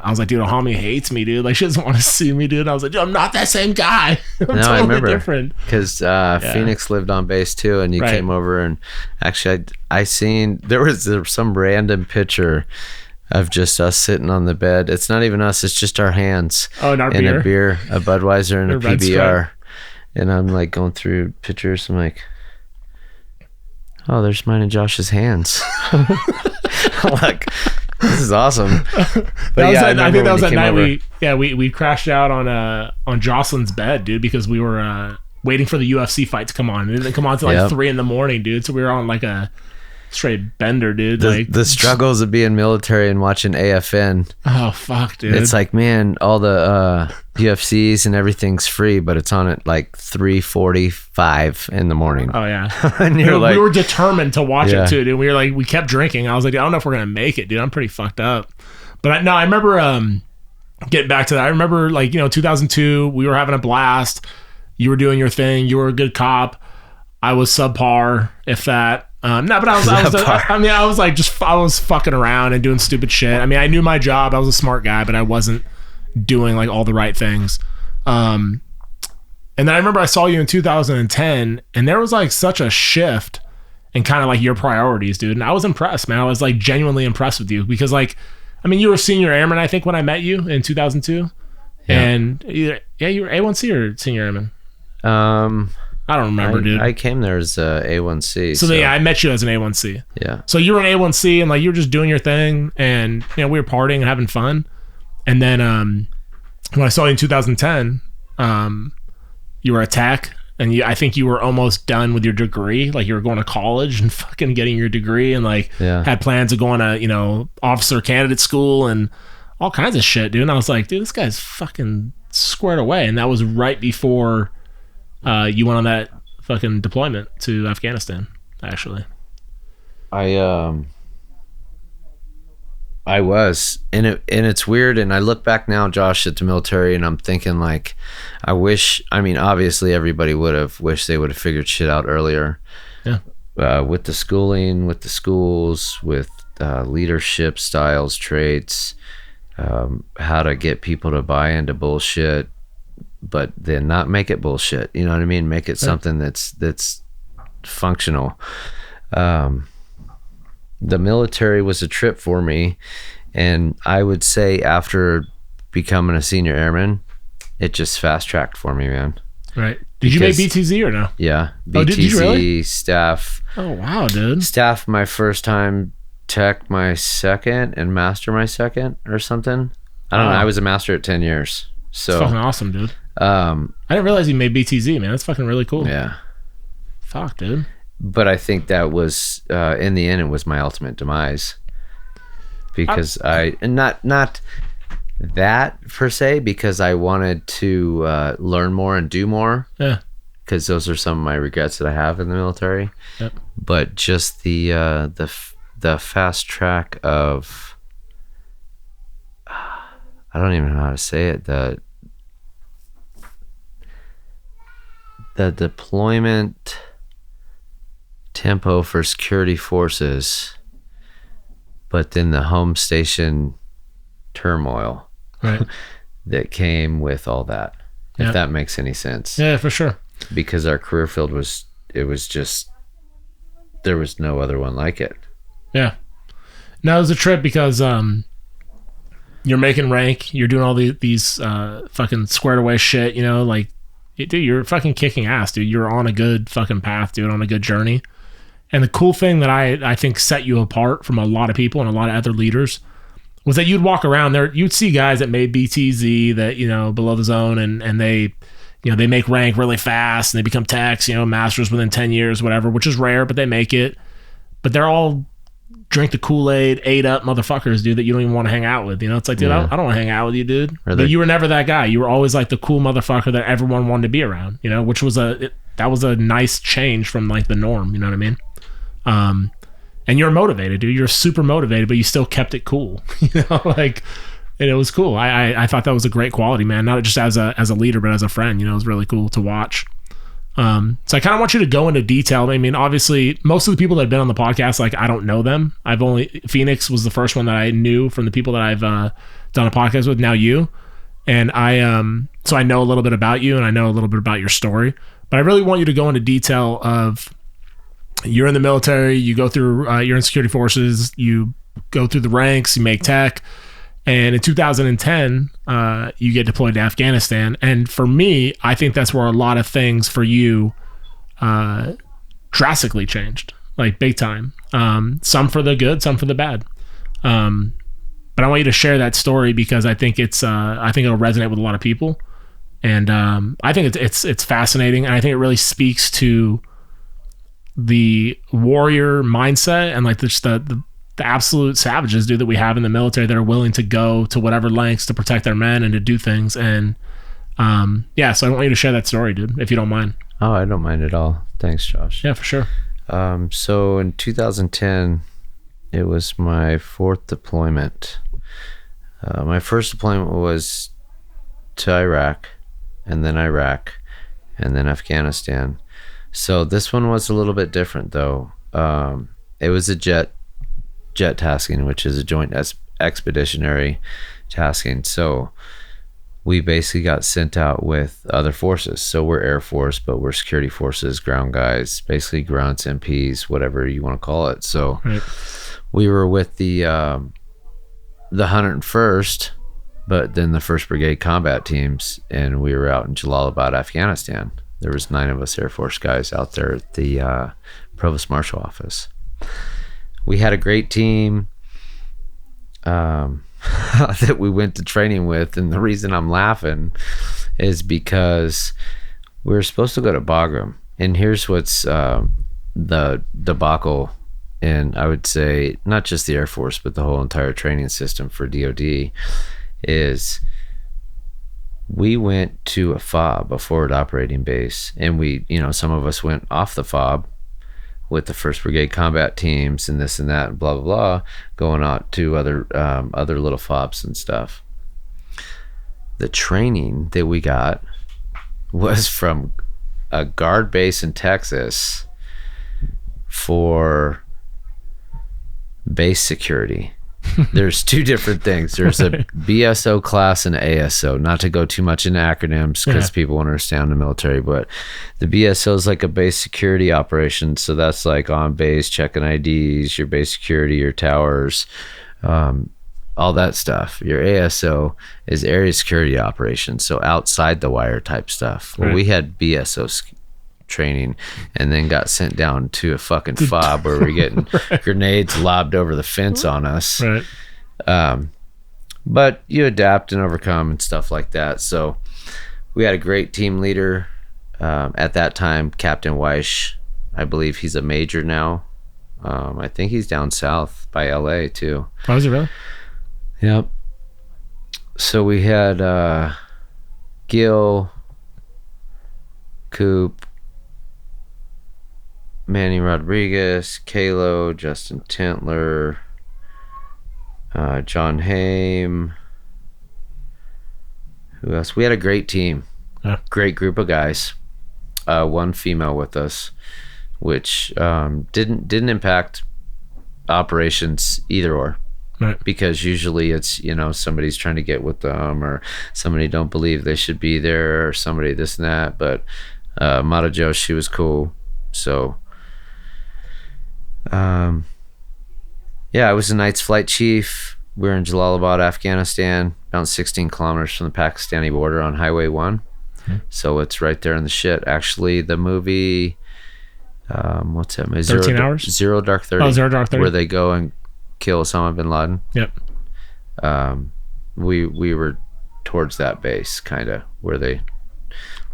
was like, dude, homie hates me, dude. Like, she doesn't want to see me, dude. And I was like, dude, I'm not that same guy. I'm totally I remember different. Because Phoenix lived on base too, and you came over, and actually I seen there was some random picture of just us sitting on the bed. It's not even us; it's just our hands. Oh, and our and beer? a beer, a Budweiser, and a Red PBR. Stripe. And I'm like going through pictures. I'm like, oh, there's mine and Josh's hands. I'm like, this is awesome. But I think that was that night we crashed out on Jocelyn's bed, dude, because we were waiting for the UFC fight to come on. It didn't come on until like 3 a.m, dude. So we were on like a straight bender, dude. The struggles of being military and watching AFN. Oh fuck, dude. It's like, man, all the UFCs and everything's free, but it's on at like 3:45 in the morning. Oh yeah. And we were determined to watch it too, dude. We kept drinking. I was like, I don't know if we're gonna make it, dude. I'm pretty fucked up. But I remember getting back to that. I remember 2002, we were having a blast. You were doing your thing. You were a good cop. I was subpar, if that. But I was fucking around and doing stupid shit. I mean, I knew my job. I was a smart guy, but I wasn't doing like all the right things. And then I remember I saw you in 2010, and there was like such a shift in kind of like your priorities, dude. And I was impressed, man. I was like genuinely impressed with you because you were a senior airman, I think, when I met you in 2002. Yeah. And you were A1C or senior airman? I don't remember, dude. I came there as A1C. So I met you as an A1C. Yeah. So you were an A1C, and you were just doing your thing, and we were partying and having fun. And then when I saw you in 2010, you were a tech, and I think you were almost done with your degree. Like, you were going to college and fucking getting your degree, and had plans of going to officer candidate school and all kinds of shit, dude. And I was like, dude, this guy's fucking squared away. And that was right before you went on that fucking deployment to Afghanistan, actually. I was, and it's weird. And I look back now, Josh, at the military, and I'm thinking obviously everybody would have wished they would have figured shit out earlier. Yeah. With the schooling, with the schools, with leadership styles, traits, how to get people to buy into bullshit, but then not make it bullshit. You know what I mean? Make it something that's functional. The military was a trip for me, and I would say after becoming a senior airman, it just fast tracked for me, man. Right. Did you make BTZ or no? Yeah. BTZ, did you really? Staff. Oh wow, dude. Staff my first time, tech my second, and master my second or something. I don't know. I was a master at 10 years. So that's fucking awesome, dude. I didn't realize you made BTZ, man. That's fucking really cool. Yeah. Fuck, dude. But I think that was in the end, it was my ultimate demise, because not that per se, because I wanted to learn more and do more. Yeah. Because those are some of my regrets that I have in the military. Yep. But just the fast track of, I don't even know how to say it, the deployment tempo for security forces, but then the home station turmoil that came with all that, if that makes any sense. Yeah, for sure. Because our career field there was no other one like it. Yeah. Now it was a trip because you're making rank, you're doing all these fucking squared away shit, dude, you're fucking kicking ass, dude. You're on a good fucking path, dude, on a good journey. And the cool thing that I think set you apart from a lot of people and a lot of other leaders was that you'd walk around there, you'd see guys that made BTZ that, below the zone, and they, they make rank really fast and they become techs, masters within 10 years, whatever, which is rare, but they make it. But they're all drink the Kool-Aid, ate up motherfuckers, dude, that you don't even want to hang out with. You know, it's like, dude, I don't want to hang out with you, dude. But you were never that guy. You were always like the cool motherfucker that everyone wanted to be around, you know, which was that was a nice change from like the norm. You know what I mean? And you're motivated, dude. You're super motivated, but you still kept it cool. You know, like, and it was cool. I thought that was a great quality, man. Not just as a leader, but as a friend. You know, it was really cool to watch. So I kind of want you to go into detail. I mean, obviously, most of the people that have been on the podcast, like, I don't know them. Phoenix was the first one that I knew from the people that I've done a podcast with. Now you, and so I know a little bit about you, and I know a little bit about your story. But I really want you to go into detail of, you're in the military, you go through, you're in security forces, you go through the ranks, you make tech. And in 2010, you get deployed to Afghanistan. And for me, I think that's where a lot of things for you drastically changed, like big time. Some for the good, some for the bad. But I want you to share that story because I think I think it'll resonate with a lot of people. And I think it's fascinating. And I think it really speaks to the warrior mindset and like just the absolute savages, dude, that we have in the military that are willing to go to whatever lengths to protect their men and to do things. And so I want you to share that story, dude, if you don't mind. Oh, I don't mind at all. Thanks, Josh. Yeah, for sure. So in 2010, it was my fourth deployment. My first deployment was to Iraq, and then Afghanistan. So this one was a little bit different, though. It was a jet tasking, which is a joint expeditionary tasking. So we basically got sent out with other forces. So we're Air Force, but we're security forces, ground guys, basically grunts, MPs, whatever you want to call it. So we were with the 101st, but then the 1st Brigade combat teams, and we were out in Jalalabad, Afghanistan. There was 9 of us Air Force guys out there at the Provost Marshal office. We had a great team that we went to training with, and the reason I'm laughing is because we were supposed to go to Bagram, and here's what's the debacle, and I would say not just the Air Force, but the whole entire training system for DoD, is we went to a FOB, a forward operating base, and we, some of us went off the FOB with the 1st Brigade combat teams and this and that and blah, blah, blah, going out to other little FOBs and stuff. The training that we got was from a guard base in Texas for base security. There's 2 different things. There's a BSO class and ASO. Not to go too much into acronyms because people won't understand the military, but the BSO is like a base security operation. So that's like on base, checking IDs, your base security, your towers, all that stuff. Your ASO is area security operations. So outside the wire type stuff. Well, we had BSO training and then got sent down to a fucking FOB where we're getting grenades lobbed over the fence on us. But you adapt and overcome and stuff like that. So we had a great team leader at that time, Captain Weish. I believe he's a major now. I think he's down south by LA too. Oh, is he really? Yep. So we had Gil, Coop, Manny Rodriguez, Kalo, Justin Tintler, John Haim. Who else? We had a great team. Great group of guys. 1 female with us, which didn't impact operations either or. Right. Because usually it's, somebody's trying to get with them, or somebody don't believe they should be there, or somebody this and that. But Mata Jo, she was cool. So I was a night's flight chief. We were in Jalalabad, Afghanistan, about 16 kilometers from the Pakistani border on Highway 1. So it's right there in the shit. Actually, the movie, what's that movie? 13 Hours? Zero Dark 30. Oh, Zero Dark 30. Where they go and kill Osama bin Laden. Yep. We were towards that base, kind of, where they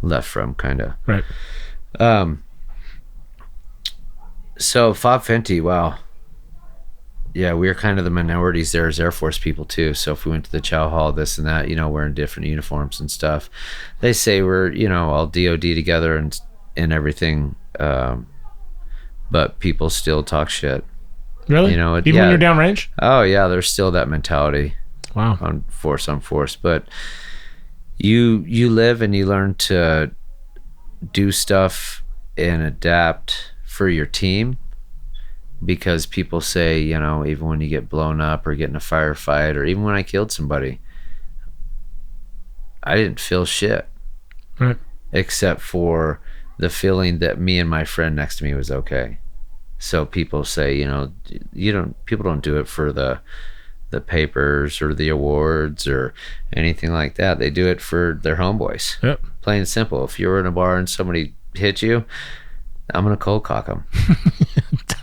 left from, kind of. Right. So FOB Fenty, wow. yeah, we were kind of the minorities there as Air Force people too. So if we went to the chow hall, this and that, wearing different uniforms and stuff, they say we're, all DOD together and everything. But people still talk shit. Really? Even when you're downrange? Oh yeah, there's still that mentality. Wow. On force, but you live and you learn to do stuff and adapt for your team, because people say, even when you get blown up or get in a firefight, or even when I killed somebody, I didn't feel shit. Right. Except for the feeling that me and my friend next to me was okay. So people say, people don't do it for the papers or the awards or anything like that. They do it for their homeboys. Yep. Plain and simple. If you were in a bar and somebody hit you, I'm going to cold cock them.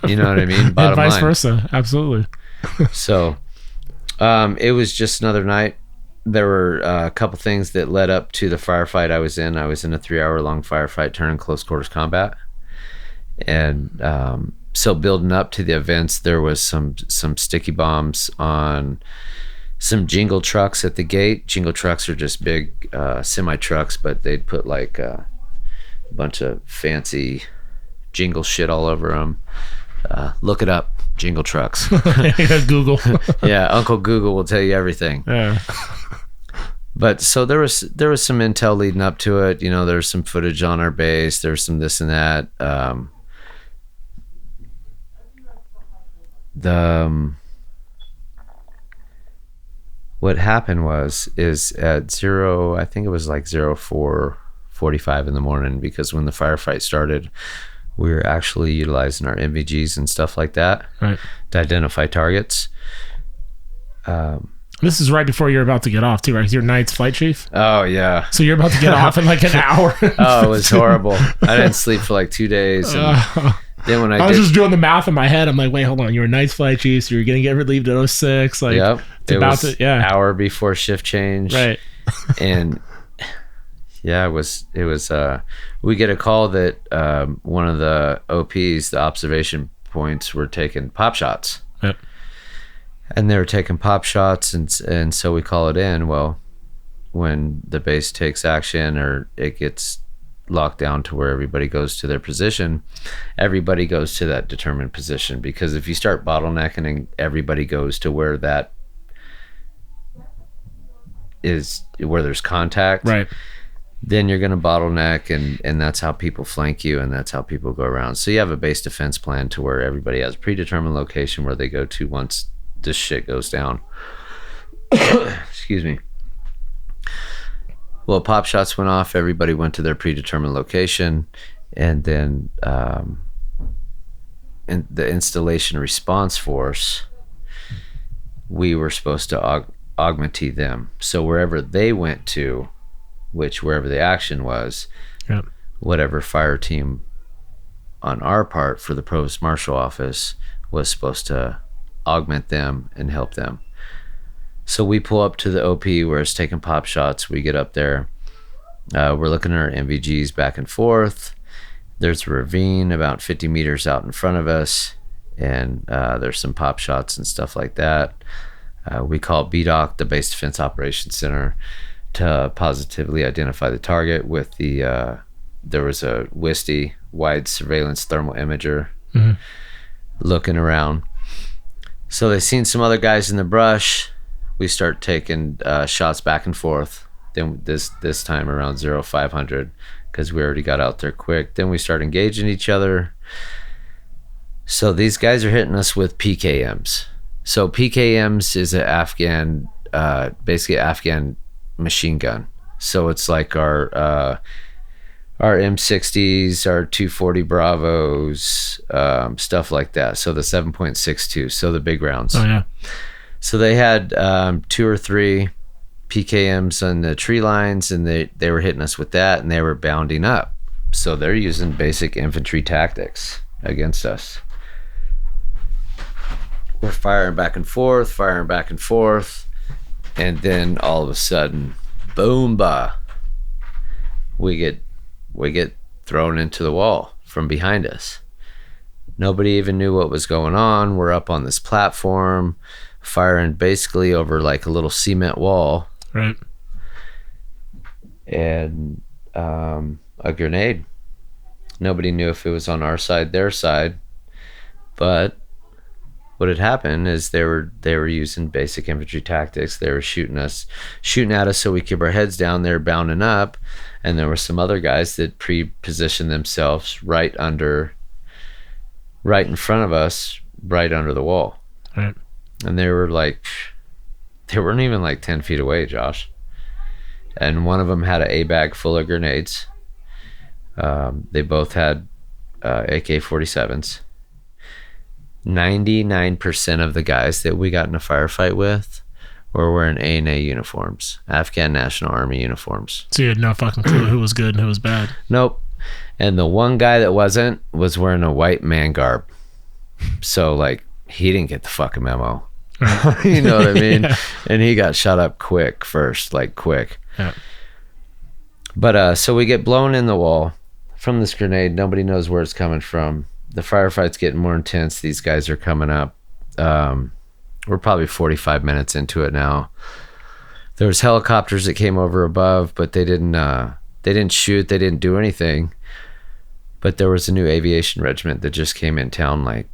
You know what I mean? Bottom and vice line. versa. Absolutely. So it was just another night. There were a couple things that led up to the firefight I was in. I was in a 3-hour long firefight turning close quarters combat. And so building up to the events, there was some sticky bombs on some jingle trucks at the gate. Jingle trucks are just big semi trucks, but they'd put like a bunch of fancy jingle shit all over them. Look it up, jingle trucks. Google. Yeah, Uncle Google will tell you everything. Yeah. But so there was some intel leading up to it. There's some footage on our base. There's some this and that. What happened is at I think it was like 04:45 in the morning, because when the firefight started, we were actually utilizing our MVGs and stuff like that, right, to identify targets. This is right before you're about to get off too, right? You're night's flight chief. Oh yeah. So you're about to get off in like an hour. Oh, it was horrible. I didn't sleep for like 2 days. And then when I was just doing the math in my head, I'm like, wait, hold on. You're a night's flight chief, so you're gonna get relieved at 06. Like, yep. It was hour before shift change. Right. And yeah, it was. We get a call that one of the OPs, the observation points, were taking pop shots. Yep. And they were taking pop shots, and so we call it in. Well, when the base takes action or it gets locked down to where everybody goes to their position, everybody goes to that determined position, because if you start bottlenecking and everybody goes to where that is, where there's contact, right, then you're going to bottleneck, and that's how people flank you, and that's how people go around. So you have a base defense plan to where everybody has a predetermined location where they go to once this shit goes down. Excuse me. Well, pop shots went off, everybody went to their predetermined location, and then in the installation response force, we were supposed to augmentee them. So wherever they went to, wherever the action was, yep, whatever fire team on our part for the Provost Marshal Office was supposed to augment them and help them. So we pull up to the OP where it's taking pop shots. We get up there. We're looking at our MVGs back and forth. There's a ravine about 50 meters out in front of us, and there's some pop shots and stuff like that. We call BDOC, the Base Defense Operations Center, to positively identify the target with the there was a WISTI, wide surveillance thermal imager, looking around. So they seen some other guys in the brush. We start taking shots back and forth. Then this time around 0500, because we already got out there quick. Then we start engaging each other. So these guys are hitting us with PKMs. So PKMs is an Afghan, basically Afghan machine gun. So it's like our M60s, our 240 Bravos, stuff like that. So the 7.62, so the big rounds. Oh yeah. So they had 2 or 3 PKMs on the tree lines, and they were hitting us with that, and they were bounding up. So they're using basic infantry tactics against us. We're firing back and forth, and then all of a sudden, boom, bah, we get thrown into the wall from behind us. Nobody even knew what was going on. We're up on this platform, firing basically over like a little cement wall. Right. And a grenade. Nobody knew if it was on our side, their side. But what had happened is they were using basic infantry tactics. They were shooting at us so we keep our heads down. They were bounding up, and there were some other guys that pre-positioned themselves right in front of us, right under the wall. Right. And they weren't even like 10 feet away, Josh. And one of them had an A-bag full of grenades. They both had AK-47s. 99% of the guys that we got in a firefight with were wearing A&A uniforms, Afghan National Army uniforms. So you had no fucking clue who was good and who was bad. Nope. And the one guy that was wearing a white man garb. So like he didn't get the fucking memo. You know what I mean? Yeah. And he got shot up quick. Yeah. But so we get blown in the wall from this grenade. Nobody knows where it's coming from. The firefight's getting more intense. These guys are coming up. We're probably 45 minutes into it now. There was helicopters that came over above, but they didn't shoot. They didn't do anything. But there was a new aviation regiment that just came in town like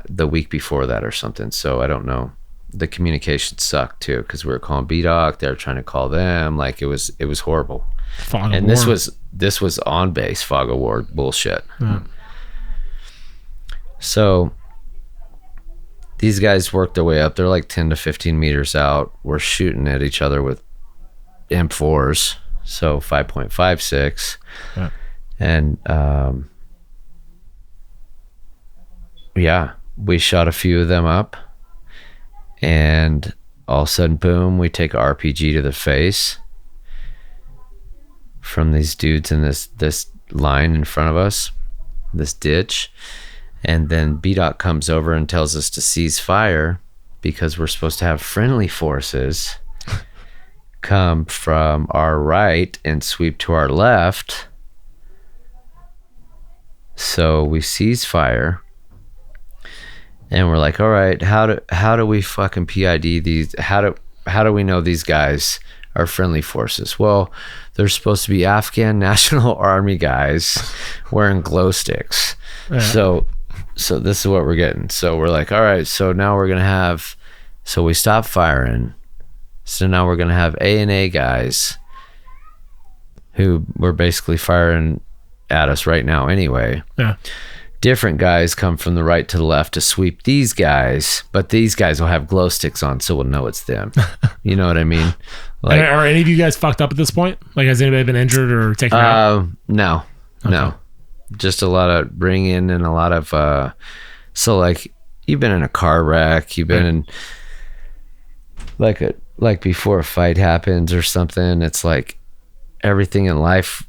the week before that or something. So I don't know. The communication sucked too, because we were calling BDOC. They were trying to call them. Like it was horrible. Fog and of this war. was on base fog of war bullshit. Yeah. So these guys worked their way up. They're like 10 to 15 meters out. We're shooting at each other with M4s, so 5.56. Yeah. And we shot a few of them up. And all of a sudden, boom, we take a RPG to the face from these dudes in this line in front of us, this ditch. And then BDOC comes over and tells us to cease fire because we're supposed to have friendly forces come from our right and sweep to our left. So we cease fire. And we're like, all right, how do we fucking PID these? How do we know these guys are friendly forces? Well, they're supposed to be Afghan National Army guys wearing glow sticks. Yeah. So this is what we're getting. So we're like, all right, so now we're gonna have. So we stop firing. So now we're gonna have A&A guys who were basically firing at us right now anyway. Yeah. Different guys come from the right to the left to sweep these guys, but these guys will have glow sticks on, so we'll know it's them. You know what I mean? Like, are any of you guys fucked up at this point? Like, has anybody been injured or taken out? No. Okay. No. Just a lot of bringing and a lot of, so like, you've been in a car wreck, you've been in, like before a fight happens or something, it's like everything in life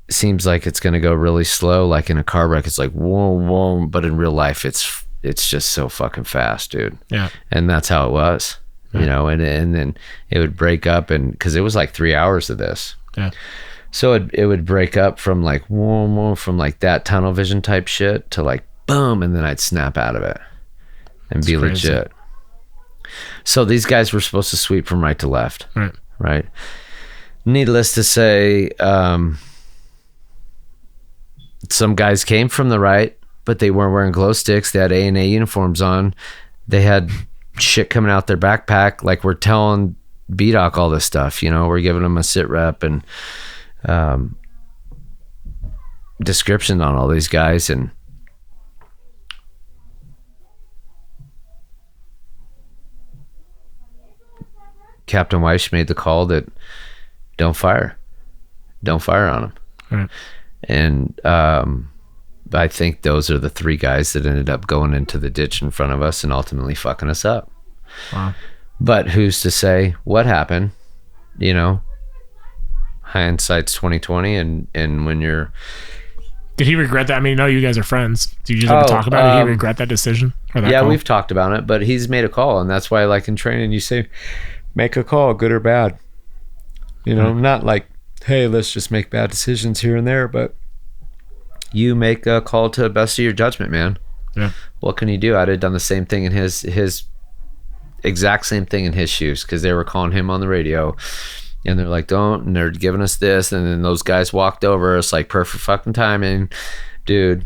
seems like it's going to go really slow. Like in a car wreck, it's like whoa, whoa, but in real life, it's just so fucking fast, dude. Yeah. And that's how it was, you know, and then it would break up, and because it was like 3 hours of this. Yeah. So it would break up from like whoa, whoa, from like that tunnel vision type shit to like boom, and then I'd snap out of it and be crazy. Legit. So these guys were supposed to sweep from right to left. Right. Needless to say, some guys came from the right, but they weren't wearing glow sticks. They had A&A uniforms on. They had shit coming out their backpack. Like, we're telling BDOC all this stuff, you know, we're giving them a sit rep and description on all these guys. And Captain Weiss made the call that don't fire on them. Right. And I think those are the three guys that ended up going into the ditch in front of us and ultimately fucking us up. Wow. But who's to say what happened? You know, hindsight's 2020, and when you're. Did he regret that? I mean, no, you guys are friends. Did you just ever talk about it? Did he regret that decision? Or that yeah, call? we've talked about it, but he's made a call, and that's why, like in training, you say, make a call, good or bad. You know, not like, hey, let's just make bad decisions here and there, but you make a call to the best of your judgment, man. Yeah. What can you do? I'd have done the same thing in his exact same thing in his shoes, because they were calling him on the radio, and they're like, don't, and they're giving us this, and then those guys walked over us, like, perfect fucking timing, dude.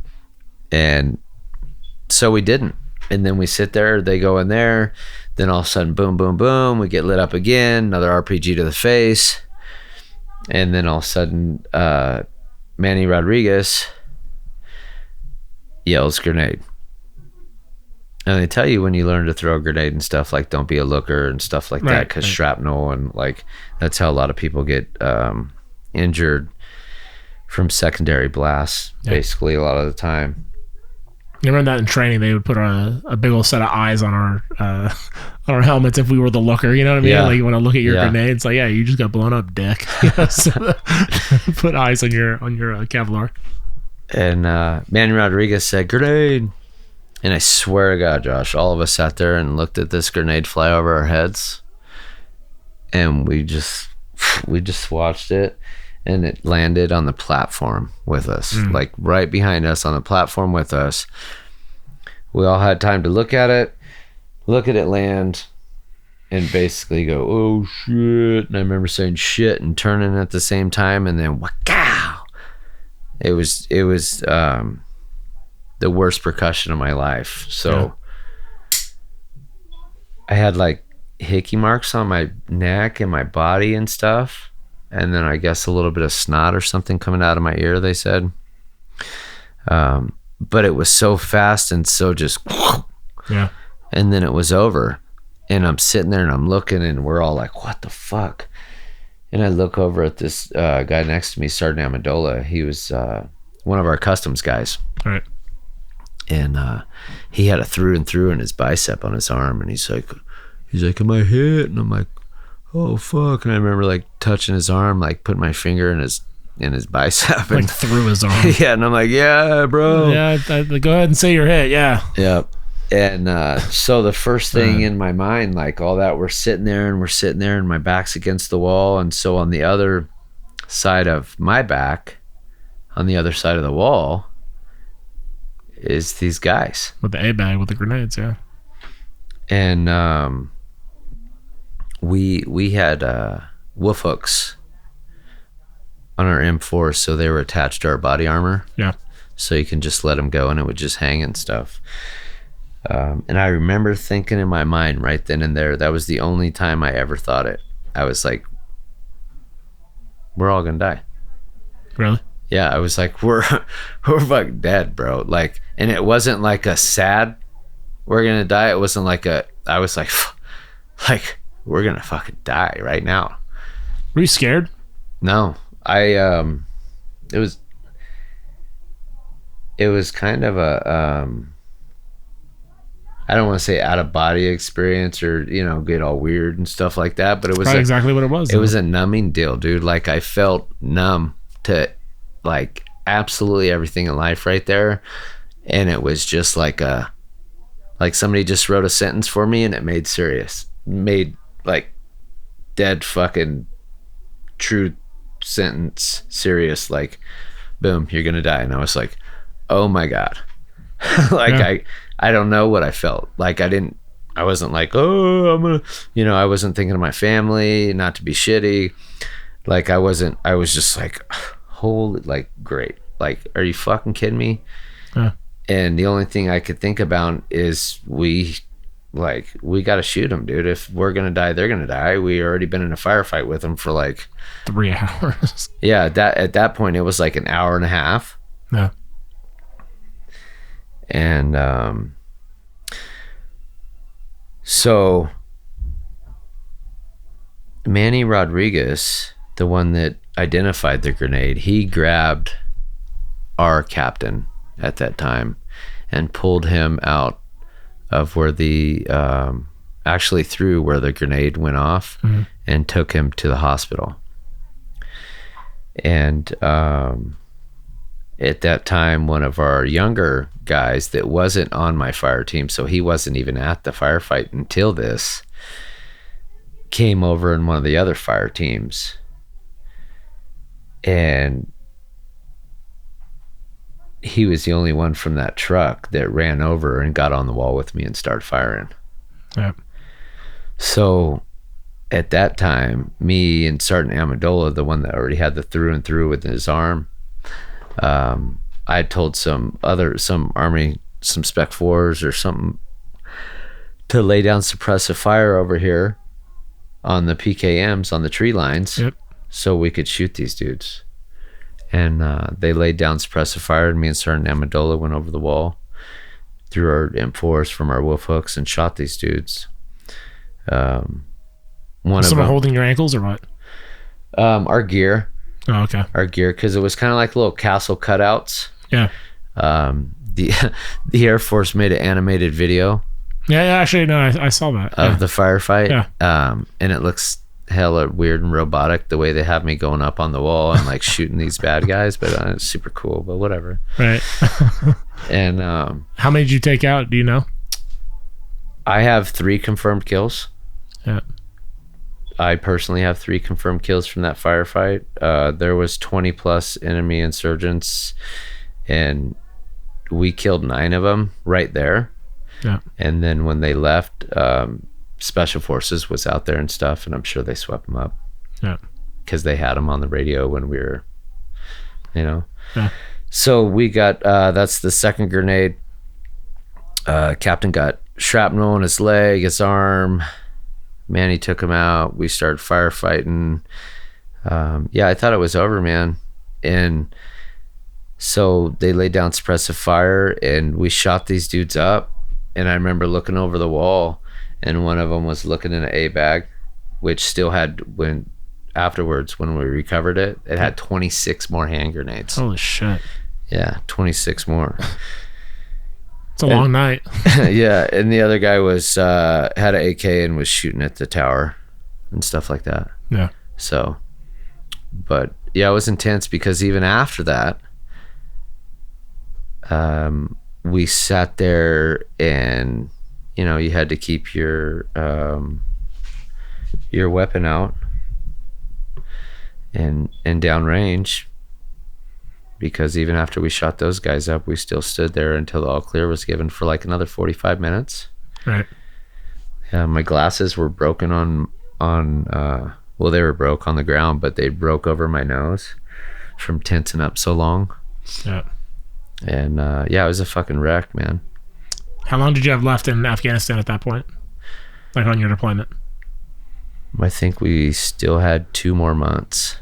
And so we didn't. And then we sit there, they go in there, then all of a sudden, boom, boom, boom, we get lit up again, another RPG to the face. And then all of a sudden, Manny Rodriguez yells grenade. And they tell you when you learn to throw a grenade and stuff, like, don't be a looker and stuff like that, because shrapnel, and like, that's how a lot of people get injured from secondary blasts, basically, a lot of the time. You remember that in training, they would put a big old set of eyes on our helmets if we were the looker, you know what I mean? Yeah. Like, you want to look at your grenades, like, yeah, you just got blown up, dick. So, put eyes on your Kevlar. And Manny Rodriguez said, grenade. And I swear to God, Josh, all of us sat there and looked at this grenade fly over our heads. And we just watched it. And it landed on the platform with us, like right behind us on the platform with us. We all had time to look at it land, and basically go, oh shit. And I remember saying shit and turning at the same time, and then wackow. It was the worst percussion of my life. So I had like hickey marks on my neck and my body and stuff. And then I guess a little bit of snot or something coming out of my ear, they said. But it was so fast and so just, and then it was over. And I'm sitting there and I'm looking, and we're all like, what the fuck? And I look over at this guy next to me, Sergeant Amendola. He was one of our customs guys. Right. And he had a through and through in his bicep on his arm. And he's like, am I hit? And I'm like, oh fuck. And I remember like touching his arm, like putting my finger in his bicep, and like through his arm. Yeah. And I'm like, yeah, bro. Yeah, go ahead and say you're hit. Yeah. And so the first thing in my mind, like all that, we're sitting there and my back's against the wall. And so on the other side of my back, on the other side of the wall, is these guys with the A-bag with the grenades. Yeah. And we had wolf hooks on our M4, so they were attached to our body armor. Yeah. So you can just let them go and it would just hang and stuff. And I remember thinking in my mind right then and there, that was the only time I ever thought it. I was like, we're all gonna die. Really? Yeah, I was like, we're fucking dead, bro. Like, and it wasn't like a sad, we're gonna die. It wasn't like I was like, we're gonna fucking die right now. Were you scared? No, it was kind of a, I don't want to say out of body experience or, get all weird and stuff like that, but it was exactly what it was. It was a numbing deal, dude. Like, I felt numb to like absolutely everything in life right there. And it was just like somebody just wrote a sentence for me and it made like dead fucking true sentence serious, like, boom, you're gonna die. And I was like, oh my God. I don't know what I felt like. I wasn't like, oh, I'm gonna, I wasn't thinking of my family, not to be shitty. Like, I was just like, holy, like, great. Like, are you fucking kidding me? Yeah. And the only thing I could think about is we got to shoot them, dude. If we're going to die, they're going to die. We already been in a firefight with them for like 3 hours. Yeah. At that point, it was like an hour and a half. Yeah. And, so Manny Rodriguez, the one that identified the grenade, he grabbed our captain at that time and pulled him out of where actually through where the grenade went off, and took him to the hospital. And at that time, one of our younger guys that wasn't on my fire team, so he wasn't even at the firefight until this, came over in one of the other fire teams. And he was the only one from that truck that ran over and got on the wall with me and started firing. Yeah. So at that time, me and Sergeant Amendola, the one that already had the through and through with his arm, I told some Army, some Spec 4s or something, to lay down suppressive fire over here on the PKMs on the tree lines. Yep. So we could shoot these dudes. And they laid down suppressive fire, and me and Sergeant Amendola went over the wall, threw our M4s from our wolf hooks, and shot these dudes. Someone holding your ankles or what? Our gear. Oh, okay. Our gear, because it was kind of like little castle cutouts. Yeah. The Air Force made an animated video. Yeah, actually, no, I saw that. Of the firefight. Yeah. And it looks hella weird and robotic the way they have me going up on the wall and like shooting these bad guys, but it's super cool, but whatever. Right. And how many did you take out? Do you know? I have 3 confirmed kills. Yeah. I personally have 3 confirmed kills from that firefight. There was 20 plus enemy insurgents, and we killed 9 of them right there. Yeah. And then when they left, Special Forces was out there and stuff, and I'm sure they swept them up. Yeah. Because they had them on the radio when we were, Yeah. So we got, that's the second grenade. Captain got shrapnel in his leg, his arm. Manny took him out. We started firefighting. I thought it was over, man. And so they laid down suppressive fire, and we shot these dudes up. And I remember looking over the wall, and one of them was looking in an A bag, which still had, when we recovered it, it had 26 more hand grenades. Holy shit. Yeah, 26 more. It's a long night. Yeah, and the other guy was had an AK and was shooting at the tower and stuff like that. Yeah. So, but yeah, it was intense because even after that, we sat there and, you had to keep your weapon out and downrange, because even after we shot those guys up, we still stood there until the all clear was given for like another 45 minutes. Right. Yeah, my glasses were broken they were broke on the ground, but they broke over my nose from tensing up so long. Yeah. And it was a fucking wreck, man. How long did you have left in Afghanistan at that point? Like on your deployment? I think we still had 2 more months.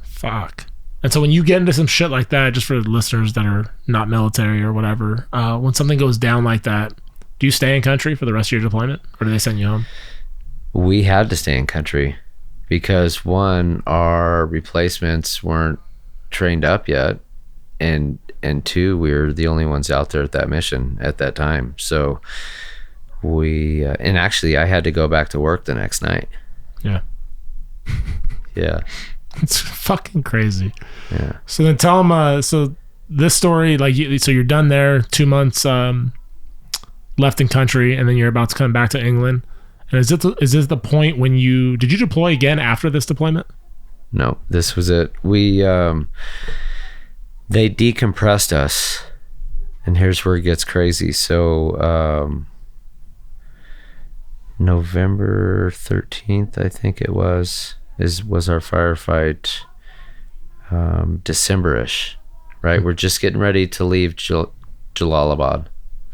Fuck. And so when you get into some shit like that, just for the listeners that are not military or whatever, when something goes down like that, do you stay in country for the rest of your deployment, or do they send you home? We had to stay in country because, one, our replacements weren't trained up yet, and 2, we were the only ones out there at that mission at that time. So we and actually I had to go back to work the next night. Yeah. Yeah. It's fucking crazy. Yeah. So then tell them, so this story, so you're done there, 2 months left in country, and then you're about to come back to England. And is this the point when did you deploy again after this deployment? No, this was it. We, they decompressed us, and here's where it gets crazy. So, November 13th, I think it was our firefight. December-ish, right? We're just getting ready to leave Jalalabad,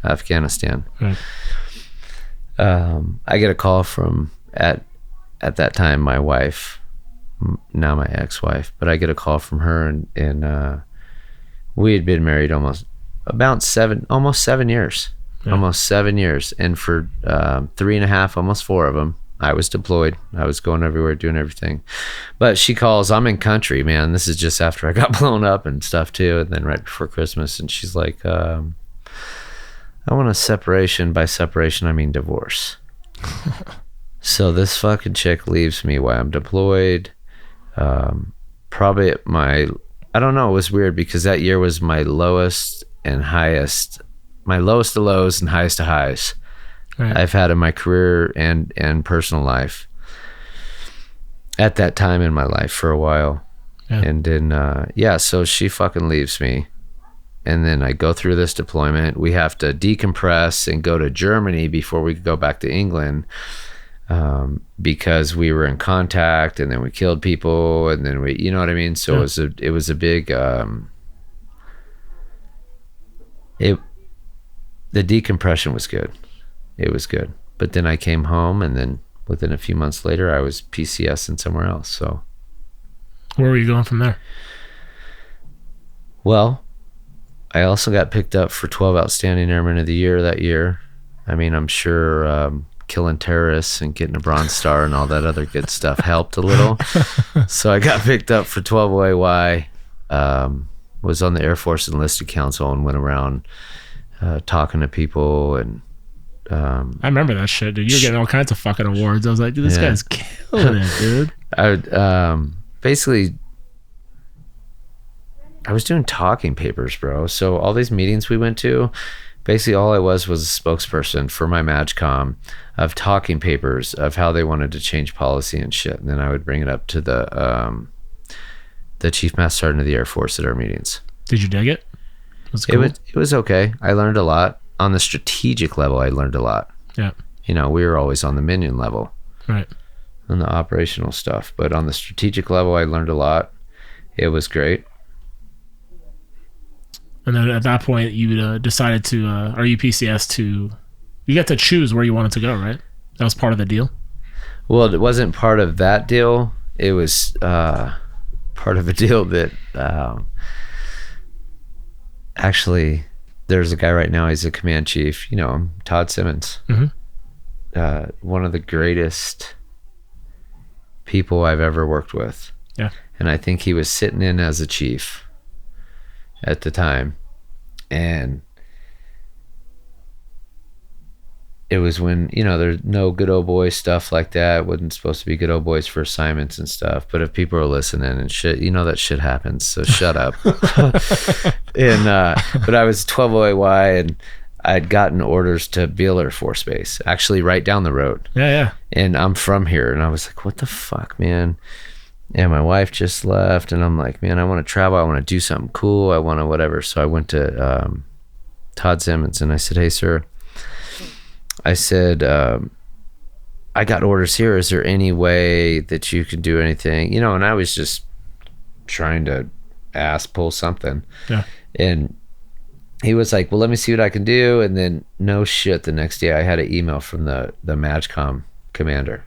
Afghanistan. Right. I get a call from at that time my wife, now my ex-wife, but I get a call from her, and we had been married almost 7 years. Yeah. Almost 7 years, and for 3.5, almost 4 of them, I was deployed. I was going everywhere, doing everything. But she calls, I'm in country, man. This is just after I got blown up and stuff too, and then right before Christmas. And she's like, I want a separation. By separation, I mean divorce. So this fucking chick leaves me while I'm deployed. Probably I don't know, it was weird because that year was my lowest of lows and highest of highs. Right. I've had in my career and personal life at that time in my life for a while. Yeah. And then so she fucking leaves me, and then I go through this deployment. We have to decompress and go to Germany before we could go back to England, because we were in contact, and then we killed people, and then we, you know what I mean? So it was a big, the decompression was good. It was good. But then I came home, and then within a few months later, I was PCSing somewhere else. So where were you going from there? Well, I also got picked up for 12 Outstanding Airmen of the Year that year. I mean, I'm sure killing terrorists and getting a Bronze Star and all that other good stuff helped a little. So I got picked up for 12 OAY, was on the Air Force Enlisted Council, and went around talking to people. And I remember that shit, dude. You're getting all kinds of fucking awards. I was like, dude, this guy's killing it, dude. Basically, I was doing talking papers, bro. So all these meetings we went to, basically all I was a spokesperson for my MAGCOM of talking papers of how they wanted to change policy and shit. And then I would bring it up to the Chief Master Sergeant of the Air Force at our meetings. Did you dig it? Was it cool? It was okay. I learned a lot. On the strategic level, I learned a lot. Yeah. You know, we were always on the minion level. Right. On the operational stuff. But on the strategic level, I learned a lot. It was great. And then at that point, you decided to, or you PCS to, you got to choose where you wanted to go, right? That was part of the deal? Well, it wasn't part of that deal. It was part of a deal that actually, there's a guy right now, he's a command chief, you know him, Todd Simmons. Mm-hmm. One of the greatest people I've ever worked with. Yeah. And I think he was sitting in as a chief at the time, and it was when, you know, there's no good old boy stuff like that. Wasn't supposed to be good old boys for assignments and stuff, but if people are listening and shit, you know that shit happens, so shut up. And but I was 12 OAY, and I'd gotten orders to Beale Air Force Base, actually right down the road. Yeah. And I'm from here, and I was like, what the fuck, man? And my wife just left, and I'm like, man, I want to travel. I want to do something cool. I want to whatever. So I went to Todd Simmons, and I said, hey, sir, I said, I got orders here. Is there any way that you can do anything? You know, and I was just trying to pull something. Yeah. And he was like, well, let me see what I can do. And then no shit, the next day I had an email from the MAGCOM commander.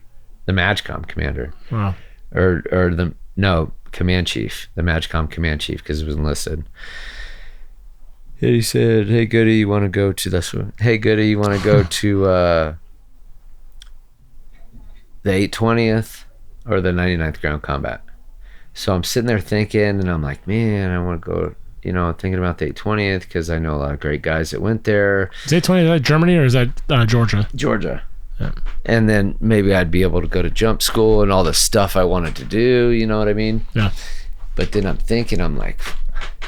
Wow. Or command chief, the MAGCOM command chief, because it was enlisted. And he said, hey, Goody, you want to go to this one? Hey, Goody, you want to go to the 820th or the 99th Ground Combat? So I'm sitting there thinking, and I'm like, man, I want to go, you know, thinking about the 820th because I know a lot of great guys that went there. Is 820, is that Germany or is that Georgia? Georgia. Yeah. And then maybe I'd be able to go to jump school and all the stuff I wanted to do, you know what I mean? Yeah. But then I'm thinking, I'm like,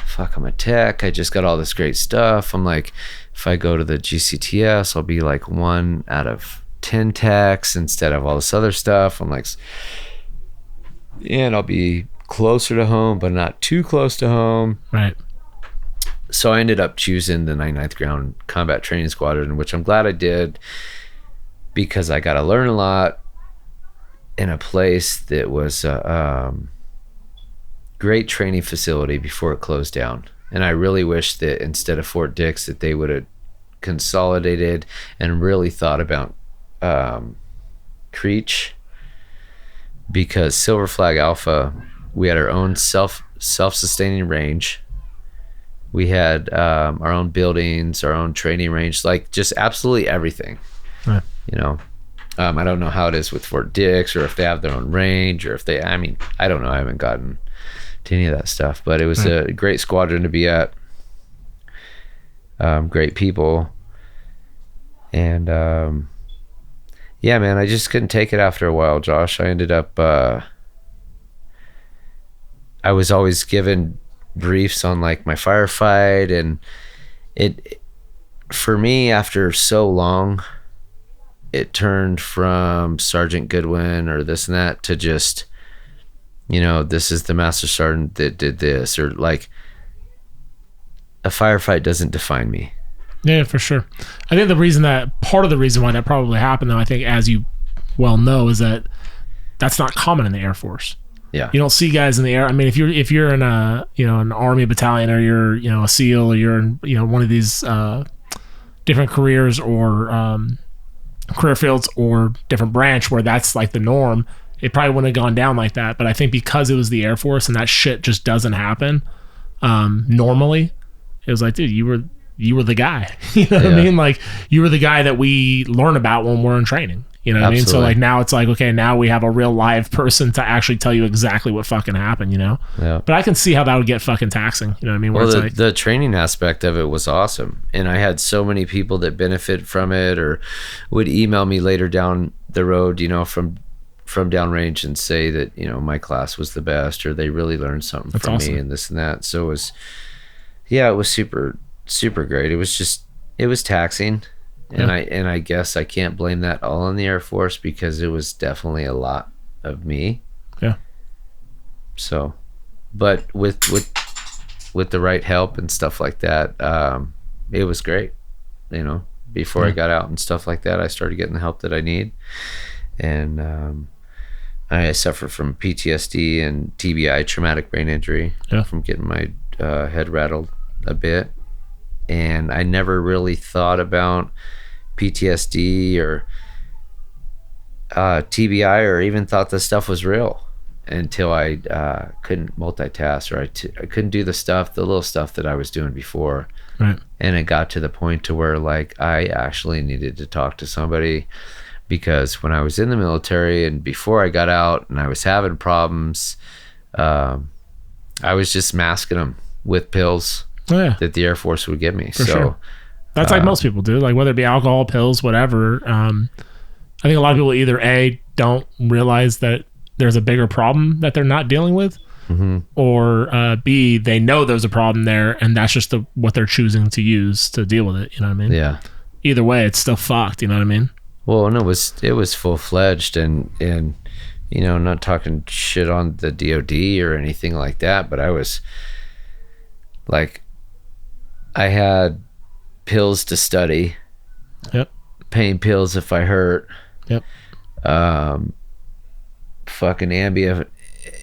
fuck, I'm a tech. I just got all this great stuff. I'm like, if I go to the GCTS, I'll be like 1 out of 10 techs instead of all this other stuff. I'm like, and I'll be closer to home, but not too close to home. Right. So I ended up choosing the 99th Ground Combat Training Squadron, which I'm glad I did, because I got to learn a lot in a place that was a great training facility before it closed down. And I really wish that instead of Fort Dix, that they would have consolidated and really thought about Creech, because Silver Flag Alpha, we had our own self-sustaining range. We had our own buildings, our own training range, like just absolutely everything. Right. You know, I don't know how it is with Fort Dix, or if they have their own range, or if they, I mean, I don't know. I haven't gotten to any of that stuff, but it was a great squadron to be at. Great people. And yeah, man, I just couldn't take it after a while, Josh. I ended up, I was always given briefs on like my firefight, and it, for me, after so long, it turned from Sergeant Goodwin or this and that to just, you know, this is the Master Sergeant that did this, or like, a firefight doesn't define me. Yeah, for sure. I think part of the reason why that probably happened, though, I think, as you well know, is that that's not common in the Air Force. Yeah. You don't see guys in the air. I mean, if you're in a, an Army battalion, or you're, a SEAL, or you're in, one of these different careers or career fields or different branch where that's like the norm, it probably wouldn't have gone down like that. But I think because it was the Air Force and that shit just doesn't happen normally, it was like, dude, you were the guy. You know what I mean? Like, you were the guy that we learn about when we're in training. You know what I mean? So like now it's like, okay, now we have a real live person to actually tell you exactly what fucking happened, Yeah. But I can see how that would get fucking taxing. You know what I mean? Where Well, the training aspect of it was awesome. And I had so many people that benefit from it or would email me later down the road, from downrange and say that, my class was the best, or they really learned something from me and this and that. So it was super, super great. It was taxing. And I guess I can't blame that all on the Air Force, because it was definitely a lot of me. Yeah. So, but with the right help and stuff like that, it was great. Before I got out and stuff like that, I started getting the help that I need. And I suffer from PTSD and TBI, traumatic brain injury, from getting my head rattled a bit. And I never really thought about PTSD or TBI, or even thought this stuff was real, until I couldn't multitask, or I couldn't do the little stuff that I was doing before. Right. And it got to the point to where like I actually needed to talk to somebody, because when I was in the military and before I got out and I was having problems, I was just masking them with pills that the Air Force would give me. For sure. That's like most people do, like whether it be alcohol, pills, whatever. I think a lot of people either A, don't realize that there's a bigger problem that they're not dealing with, or B, they know there's a problem there and that's just what they're choosing to use to deal with it. You know what I mean? Yeah. Either way, it's still fucked. You know what I mean? Well, and it was full-fledged, and not talking shit on the DOD or anything like that, but I was like, I had pills to study. Yep. Pain pills if I hurt. Yep. Fucking Ambien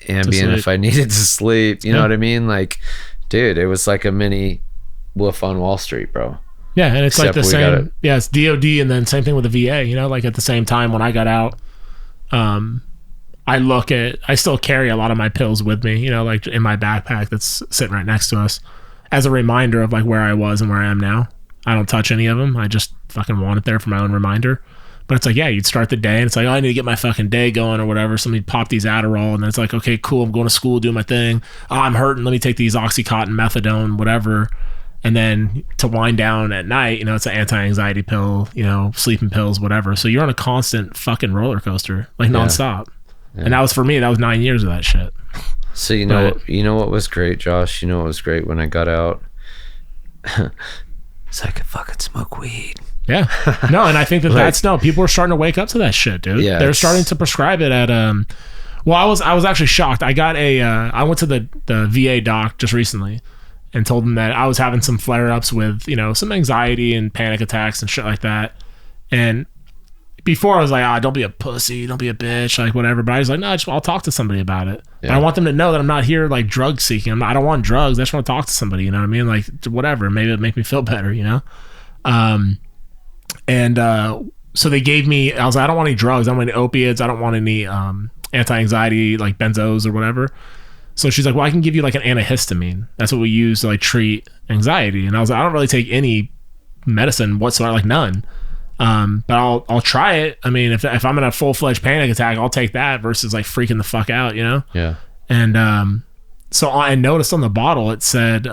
if I needed to sleep. You know what I mean? Like, dude, it was like a mini Wolf on Wall Street, bro. Yeah, and it's Except like the same. Yeah, it's DOD, and then same thing with the VA. Like at the same time when I got out, I still carry a lot of my pills with me. Like in my backpack that's sitting right next to us, as a reminder of like where I was and where I am now. I don't touch any of them. I just fucking want it there for my own reminder. But it's like, yeah, you'd start the day and it's like, oh, I need to get my fucking day going or whatever. Somebody pop these Adderall, and then it's like, okay, cool, I'm going to school, doing my thing. Oh, I'm hurting. Let me take these Oxycontin, methadone, whatever. And then to wind down at night, it's an anti-anxiety pill, sleeping pills, whatever. So you're on a constant fucking roller coaster, like nonstop. Yeah. And that was, for me, that was 9 years of that shit. So what was great, Josh? What was great when I got out? So I could fucking smoke weed. Yeah. No, and I think that people are starting to wake up to that shit, dude. Yeah, they're starting to prescribe it at well, I was actually shocked. I got I went to the VA doc just recently and told him that I was having some flare-ups with, some anxiety and panic attacks and shit like that. And before I was like, don't be a pussy, don't be a bitch, like whatever. But I was like, no, I'll talk to somebody about it. Yeah. But I want them to know that I'm not here like drug seeking. I don't want drugs. I just want to talk to somebody. You know what I mean? Like whatever. Maybe it'll make me feel better. So they gave me. I was like, I don't want any drugs. I don't want any opiates. I don't want any anti-anxiety like benzos or whatever. So she's like, well, I can give you like an antihistamine. That's what we use to like treat anxiety. And I was like, I don't really take any medicine whatsoever, like none. But I'll try it. I mean, if I'm in a full-fledged panic attack, I'll take that versus like freaking the fuck out, Yeah. And so I noticed on the bottle it said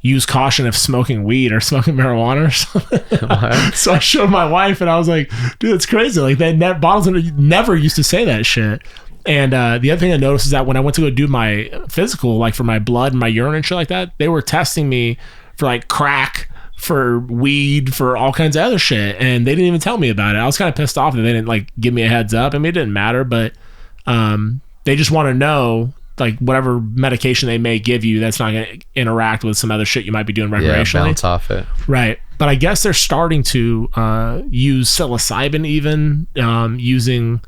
use caution if smoking weed or smoking marijuana or something. So I showed my wife and I was like, dude, it's crazy. Like that bottles never used to say that shit. And the other thing I noticed is that when I went to go do my physical, like for my blood and my urine and shit like that, they were testing me for like crack, for weed, for all kinds of other shit, and they didn't even tell me about it. I was kind of pissed off that they didn't like give me a heads up. I mean, it didn't matter, but they just want to know like whatever medication they may give you, that's not going to interact with some other shit you might be doing recreationally. Yeah, bounce off it. Right. But I guess they're starting to use psilocybin even, using,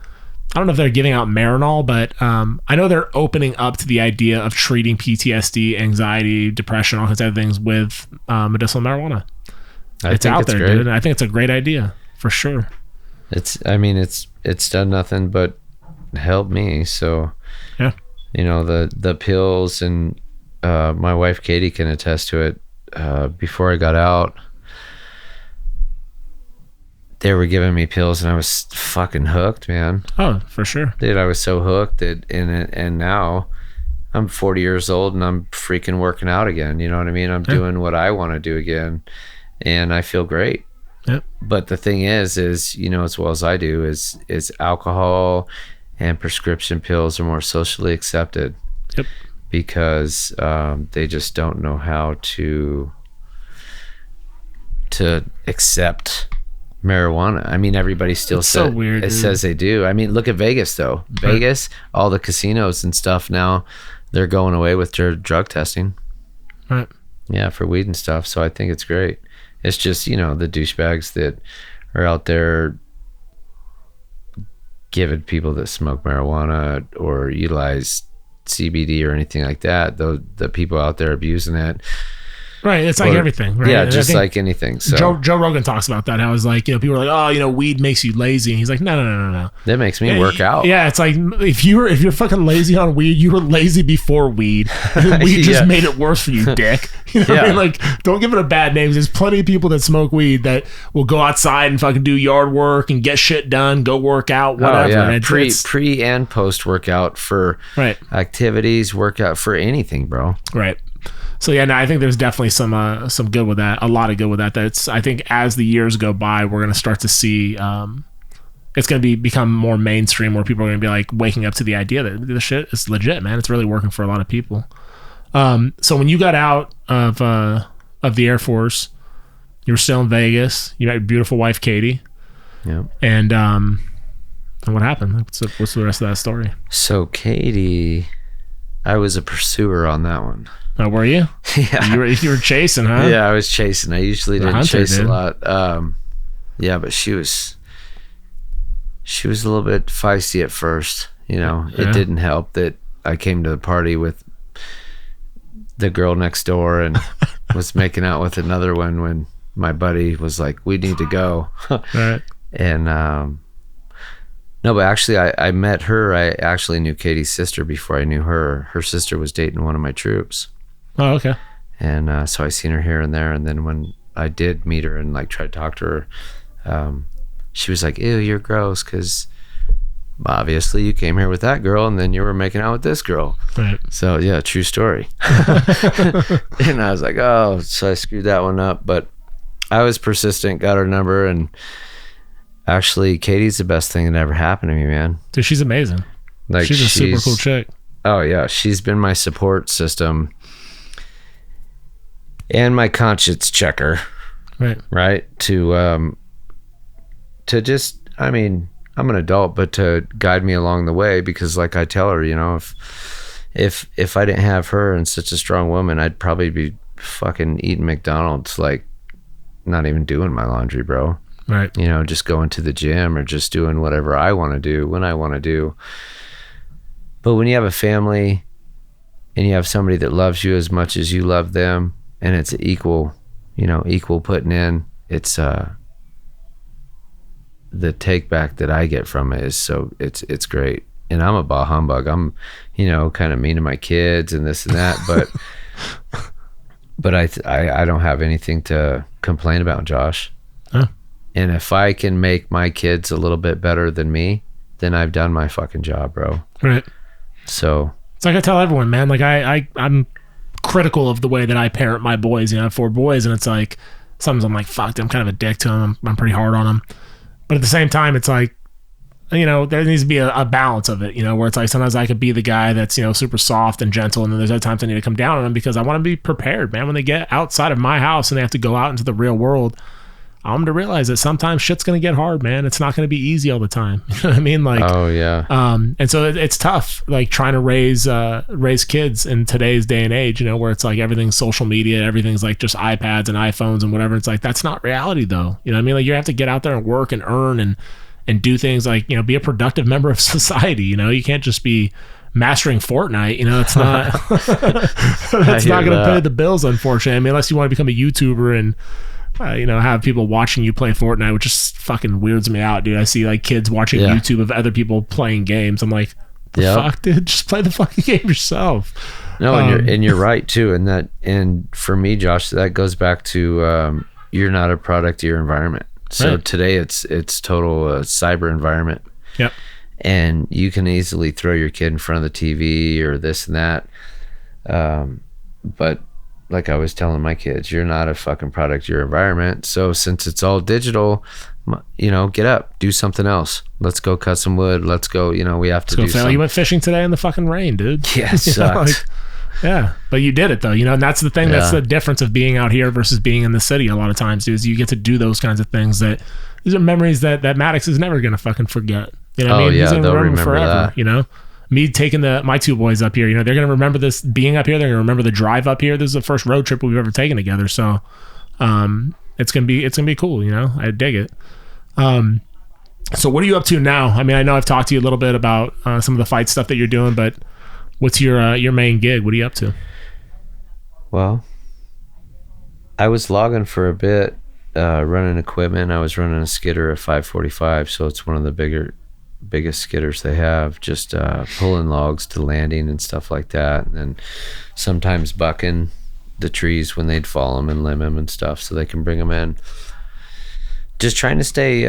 I don't know if they're giving out Marinol, but I know they're opening up to the idea of treating PTSD, anxiety, depression, all kinds of things with medicinal marijuana. It's out there, dude. And I think it's a great idea for sure. It's done nothing but help me. So, yeah, you know, the pills, and my wife Katie can attest to it. Before I got out, they were giving me pills and I was fucking hooked, man. Oh, for sure. Dude, I was so hooked and now I'm 40 years old and I'm freaking working out again. You know what I mean? I'm doing what I want to do again and I feel great. Yep. But the thing is, you know, as well as I do, is alcohol and prescription pills are more socially accepted. Yep. Because they just don't know how to accept marijuana. I mean, everybody still so weird, dude. Says they do. I mean, look at Vegas though. Vegas, all the casinos and stuff now, they're going away with their drug testing. Right. Yeah, for weed and stuff. So I think it's great. It's just, you know, the douchebags that are out there giving people that smoke marijuana or utilize CBD or anything like that. The people out there abusing it. Right, it's like everything, right? Yeah, just like anything. So Joe Rogan talks about that. How it's like, you know, people are like, oh, you know, weed makes you lazy. And he's like, no. That makes me work out. Yeah, it's like if you're fucking lazy on weed, you were lazy before weed. Weed just made it worse for you, dick. You know what I mean? Like, don't give it a bad name. There's plenty of people that smoke weed that will go outside and fucking do yard work and get shit done, go work out, whatever. Oh, yeah. Pre and post workout for activities, workout for anything, bro. Right. So yeah, no, I think there's definitely some good with that, a lot of good with that. That's, I think as the years go by, we're gonna start to see it's gonna become more mainstream, where people are gonna be like waking up to the idea that this shit is legit, man. It's really working for a lot of people. So when you got out of the Air Force, you were still in Vegas. You met your beautiful wife Katie. Yeah. And what happened? What's the rest of that story? So Katie, I was a pursuer on that one. Oh, were you? Yeah. You were chasing, huh? Yeah, I was chasing. I usually didn't chase a lot. Yeah, but she was a little bit feisty at first. You know, it didn't help that I came to the party with the girl next door and was making out with another one when my buddy was like, we need to go. Right. And no, but actually I met her. I actually knew Katie's sister before I knew her. Her sister was dating one of my troops. Oh, okay. And so I seen her here and there. And then when I did meet her and like try to talk to her, she was like, ew, you're gross, because obviously you came here with that girl and then you were making out with this girl. Right. So yeah, true story. And I was like, oh, so I screwed that one up. But I was persistent, got her number, and actually Katie's the best thing that ever happened to me, man. Dude, she's amazing. Like, she's a super cool chick. Oh yeah, she's been my support system and my conscience checker. Right. To just, I mean, I'm an adult, but to guide me along the way, because like I tell her, you know, if I didn't have her and such a strong woman, I'd probably be fucking eating McDonald's, like not even doing my laundry, bro. Right. You know, just going to the gym or just doing whatever I want to do when I want to do. But when you have a family and you have somebody that loves you as much as you love them, and it's equal, you know, equal putting in, it's the take back that I get from it is so it's great. And I'm a bah humbug. I'm, you know, kind of mean to my kids and this and that, but I don't have anything to complain about, Josh. Huh. And if I can make my kids a little bit better than me, then I've done my fucking job, bro. Right. So it's like I tell everyone, man, like I'm critical of the way that I parent my boys. You know, I have 4 boys, and it's like sometimes I'm like, fuck, I'm kind of a dick to them. I'm pretty hard on them. But at the same time, it's like, you know, there needs to be a balance of it, you know, where it's like sometimes I could be the guy that's, you know, super soft and gentle, and then there's other times I need to come down on them because I want to be prepared, man. When they get outside of my house and they have to go out into the real world, I want them to realize that sometimes shit's going to get hard, man. It's not going to be easy all the time. You know what I mean? Like, oh yeah. And so it's tough, like trying to raise kids in today's day and age, you know, where it's like everything's social media, everything's like just iPads and iPhones and whatever. It's like, that's not reality though. You know what I mean? Like you have to get out there and work and earn and do things like, you know, be a productive member of society. You know, you can't just be mastering Fortnite, you know, it's not that's not going to pay the bills, unfortunately. I mean, unless you want to become a YouTuber and you know, have people watching you play Fortnite, which just fucking weirds me out, dude. I see like kids watching YouTube of other people playing games. I'm like, fuck, dude, just play the fucking game yourself. No, and you're right too. And for me, Josh, that goes back to you're not a product of your environment. So today it's total cyber environment. Yep. And you can easily throw your kid in front of the TV or this and that. But like I was telling my kids, you're not a fucking product of your environment. So since it's all digital, you know, get up, do something else. Let's go cut some wood. Let's go, you know, we have to do something. You went fishing today in the fucking rain, dude. Yeah, it sucked. Yeah, but you did it though, you know, and that's the thing. That's the difference of being out here versus being in the city a lot of times, dude, is you get to do those kinds of things these are memories that Maddox is never going to fucking forget. You know what I mean? He's going to remember forever, that. You know? Me taking my two boys up here, you know, they're going to remember this being up here. They're going to remember the drive up here. This is the first road trip we've ever taken together. So it's going to be cool, you know? I dig it. So what are you up to now? I mean, I know I've talked to you a little bit about some of the fight stuff that you're doing, but what's your main gig? What are you up to? Well, I was logging for a bit, running equipment. I was running a skidder at 545, so it's one of the biggest skidders they have, just pulling logs to landing and stuff like that, and then sometimes bucking the trees when they'd fall them and limb them and stuff so they can bring them in. Just trying to stay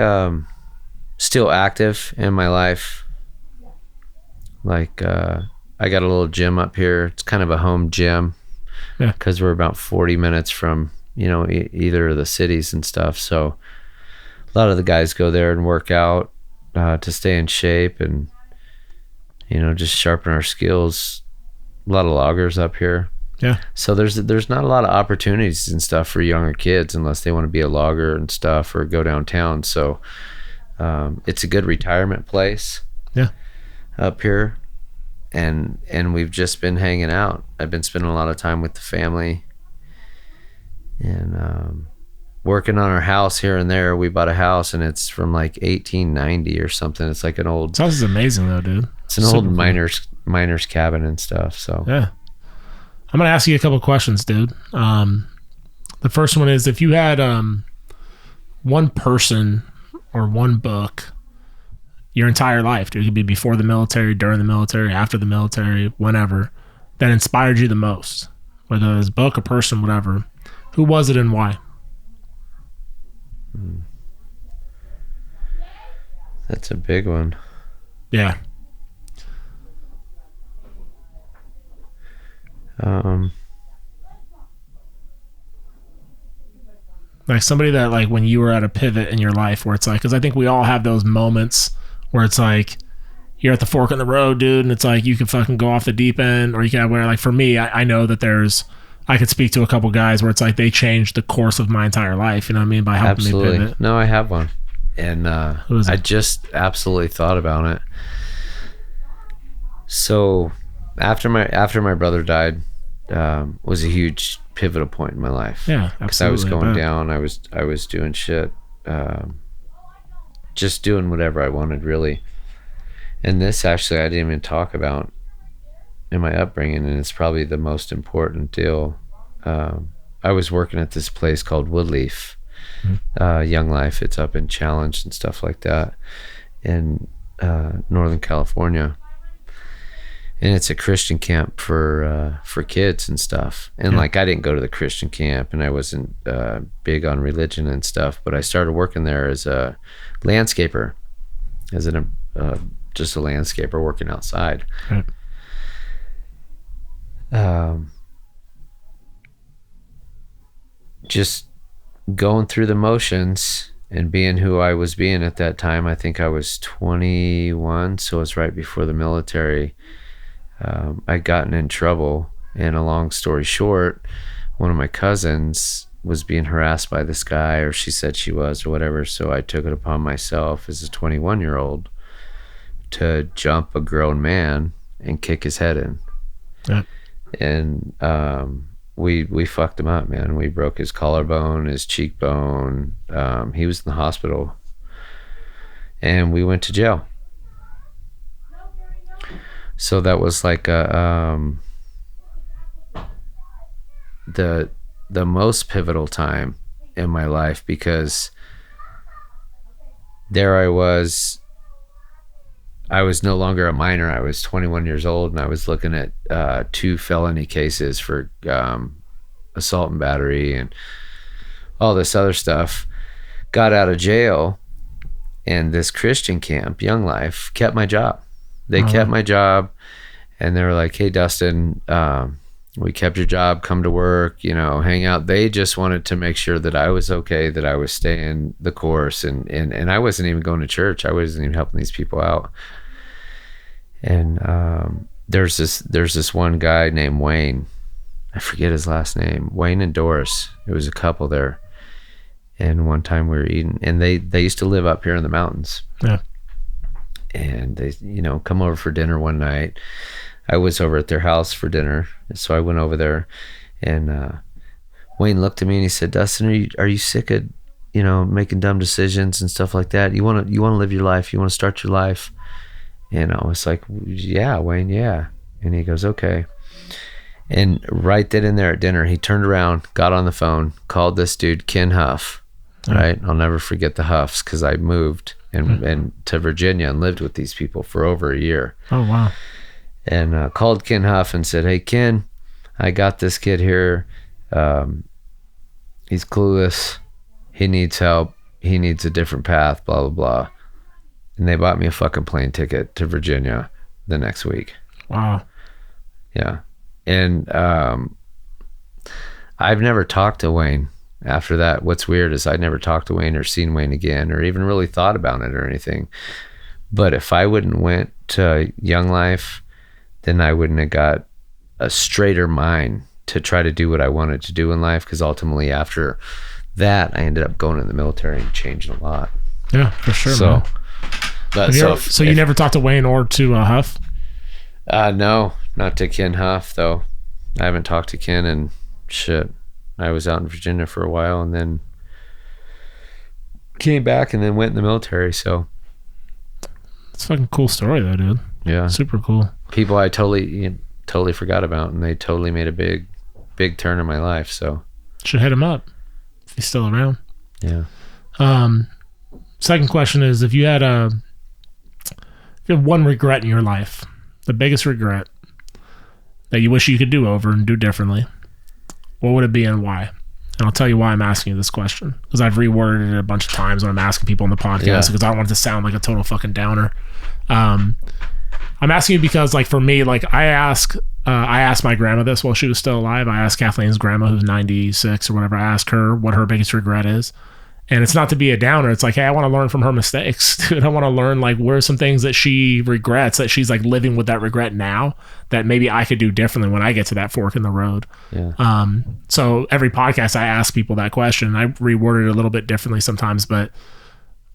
still active in my life. Like I got a little gym up here. It's kind of a home gym because we're about 40 minutes from, you know, either of the cities and stuff. So a lot of the guys go there and work out to stay in shape and, you know, just sharpen our skills. A lot of loggers up here. Yeah. So there's not a lot of opportunities and stuff for younger kids unless they want to be a logger and stuff or go downtown. So it's a good retirement place. Yeah. Up here. And we've just been hanging out. I've been spending a lot of time with the family and working on our house here and there. We bought a house and it's from like 1890 or something. It's like an old... This house is amazing though, dude. It's an old miner's cabin and stuff. So yeah. I'm going to ask you a couple of questions, dude. The first one is, if you had one person or one book your entire life, dude, it could be before the military, during the military, after the military, whenever, that inspired you the most, whether it was a book, a person, whatever, who was it and why? That's a big one. Yeah. Like somebody that, like, when you were at a pivot in your life where it's like, because I think we all have those moments where it's like you're at the fork in the road, dude, and it's like you can fucking go off the deep end, or you can, where, like, for me, I know that I could speak to a couple guys where it's like they changed the course of my entire life, you know what I mean, by helping me pivot. No, I have one, and I just absolutely thought about it. So after my brother died, was a huge pivotal point in my life. Yeah, absolutely. Because I was going down. I was doing shit, just doing whatever I wanted, really. And this, actually, I didn't even talk about in my upbringing, and it's probably the most important deal. I was working at this place called Woodleaf, Young Life. It's up in Challenge and stuff like that in Northern California. And it's a Christian camp for kids and stuff. And like, I didn't go to the Christian camp, and I wasn't big on religion and stuff, but I started working there as a landscaper, just a landscaper working outside. Right. Just going through the motions and being who I was being at that time. I think I was 21, so it was right before the military. I'd gotten in trouble, and a long story short, one of my cousins was being harassed by this guy, or she said she was, or whatever. So I took it upon myself as a 21-year-old to jump a grown man and kick his head in. Yeah. And we fucked him up, man. We broke his collarbone, his cheekbone. He was in the hospital, and we went to jail. So that was like the most pivotal time in my life, because there I was no longer a minor. I was 21 years old, and I was looking at 2 felony cases for assault and battery and all this other stuff. Got out of jail, and this Christian camp, Young Life, kept my job. They kept my job, and they were like, "Hey, Dustin, we kept your job. Come to work, hang out." They just wanted to make sure that I was okay, that I was staying the course, and I wasn't even going to church. I wasn't even helping these people out. And there's this one guy named Wayne. I forget his last name. Wayne and Doris. It was a couple there. And one time we were eating, and they used to live up here in the mountains. Yeah. And they, come over for dinner one night. I was over at their house for dinner, so I went over there, and Wayne looked at me and he said, "Dustin, are you sick of, making dumb decisions and stuff like that? You want to live your life? You want to start your life?" And I was like, "Yeah, Wayne, yeah." And he goes, "Okay." And right then and there at dinner, he turned around, got on the phone, called this dude Ken Huff. Right? I'll never forget the Huffs, because I moved and to Virginia and lived with these people for over a year. Oh, wow. And called Ken Huff and said, "Hey, Ken, I got this kid here. He's clueless. He needs help. He needs a different path, blah, blah, blah." And they bought me a fucking plane ticket to Virginia the next week. Wow. Yeah. And I've never talked to Wayne after that. What's weird is I never talked to Wayne or seen Wayne again, or even really thought about it or anything. But if I wouldn't went to Young Life, then I wouldn't have got a straighter mind to try to do what I wanted to do in life, because ultimately after that I ended up going in the military and changing a lot. Yeah, for sure. So, man. You never talked to Wayne or to Huff? No, not to Ken Huff though. I haven't talked to Ken in shit. I was out in Virginia for a while, and then came back and then went in the military. So it's a fucking cool story though, dude. Yeah, super cool. People I totally forgot about, and they totally made a big turn in my life. So should hit him up if he's still around. Yeah. Second question is, if you had one regret in your life, the biggest regret that you wish you could do over and do differently, what would it be and why? And I'll tell you why I'm asking you this question, because I've reworded it a bunch of times when I'm asking people on the podcast, because I don't want it to sound like a total fucking downer. I'm asking you because, like, for me, like, I asked my grandma this while she was still alive. I asked Kathleen's grandma, who's 96 or whatever, I asked her what her biggest regret is. And it's not to be a downer. It's like, hey, I want to learn from her mistakes, dude. I want to learn, like, where are some things that she regrets, that she's, like, living with that regret now, that maybe I could do differently when I get to that fork in the road. Yeah. So every podcast I ask people that question. I reword it a little bit differently sometimes, but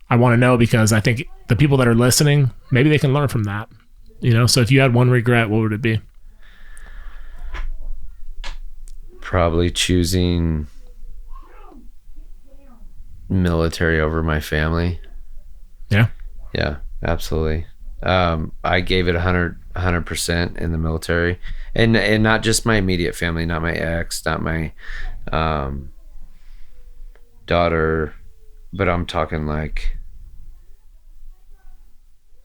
I want to know, because I think the people that are listening, maybe they can learn from that. So if you had one regret, what would it be? Probably choosing military over my family. Yeah, absolutely. I gave it 100% in the military, and not just my immediate family, not my ex, not my daughter, but I'm talking, like,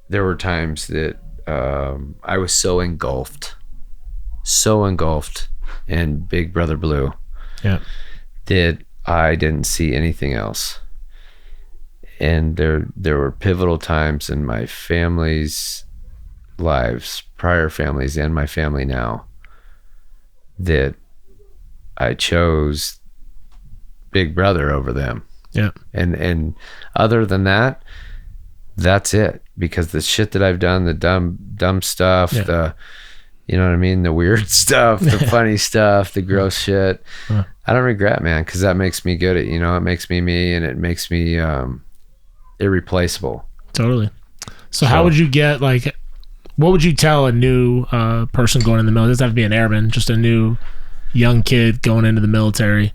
there were times that I was so engulfed in Big Brother Blue, that I didn't see anything else. And there were pivotal times in my family's lives, prior families and my family now, that I chose Big Brother over them. Yeah. And other than that, that's it. Because the shit that I've done, the dumb stuff, You know what I mean? The weird stuff, the funny stuff, the gross shit. I don't regret, man, because that makes me good at, you know, it makes me me, and it makes me irreplaceable. Totally. So how would you get, like, what would you tell a new person going in the military? It doesn't have to be an airman, just a new young kid going into the military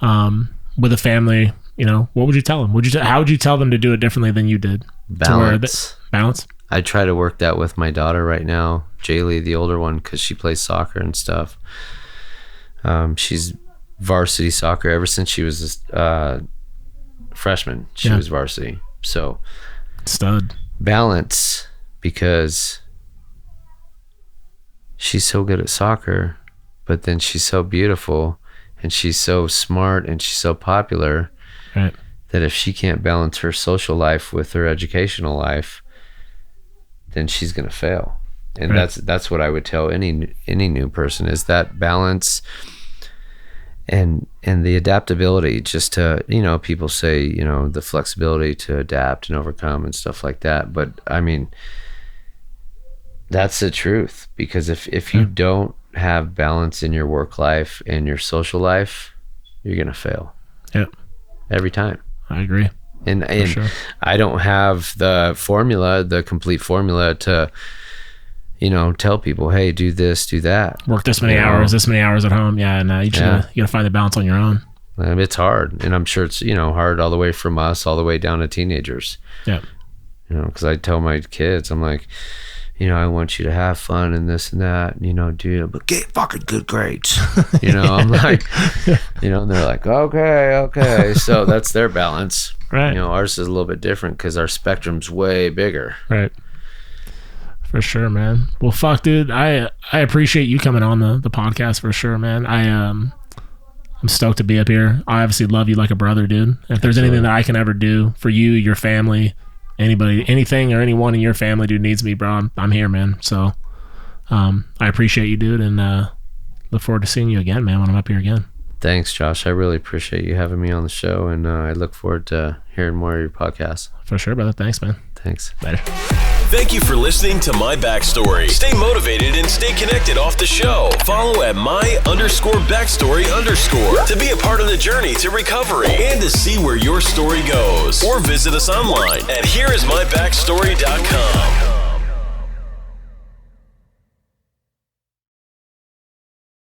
with a family, you know, what would you tell them? How would you tell them to do it differently than you did? Balance. Balance? I try to work that with my daughter right now, Jaylee, the older one, because she plays soccer and stuff. She's varsity soccer ever since she was a freshman. She was varsity. So stud. Balance, because she's so good at soccer, but then she's so beautiful and she's so smart and she's so popular, right, that if she can't balance her social life with her educational life, then she's going to fail. And right. that's what I would tell any new person, is that balance and the adaptability, just to, you know, people say, you know, the flexibility to adapt and overcome and stuff like that. But I mean, that's the truth, because if you don't have balance in your work life and your social life, you're going to fail. Yep. Every time. I agree. And sure. I don't have the complete formula to, you know, tell people, hey, do this, do that. Work this many hours, this many hours at home. Yeah. And you gotta find the balance on your own. It's hard. And I'm sure it's, you know, hard all the way from us all the way down to teenagers. Yeah. You know, because I tell my kids, I'm like, you know, I want you to have fun and this and that, and, you know, but get fucking good grades. You know, I'm like, you know, and they're like, okay. So that's their balance. Right. You know, ours is a little bit different because our spectrum's way bigger. Right. For sure, man. Well, fuck, dude. I appreciate you coming on the podcast for sure, man. I'm stoked to be up here. I obviously love you like a brother, dude. If there's anything that I can ever do for you, your family, anybody, anything or anyone in your family, dude, needs me, bro, I'm here, man. So I appreciate you, dude, and look forward to seeing you again, man, when I'm up here again. Thanks, Josh. I really appreciate you having me on the show, and I look forward to hearing more of your podcast. For sure, brother. Thanks, man. Thanks. Later. Thank you for listening to My Backstory. Stay motivated and stay connected off the show. Follow at my_backstory_ to be a part of the journey to recovery and to see where your story goes. Or visit us online at hereismybackstory.com.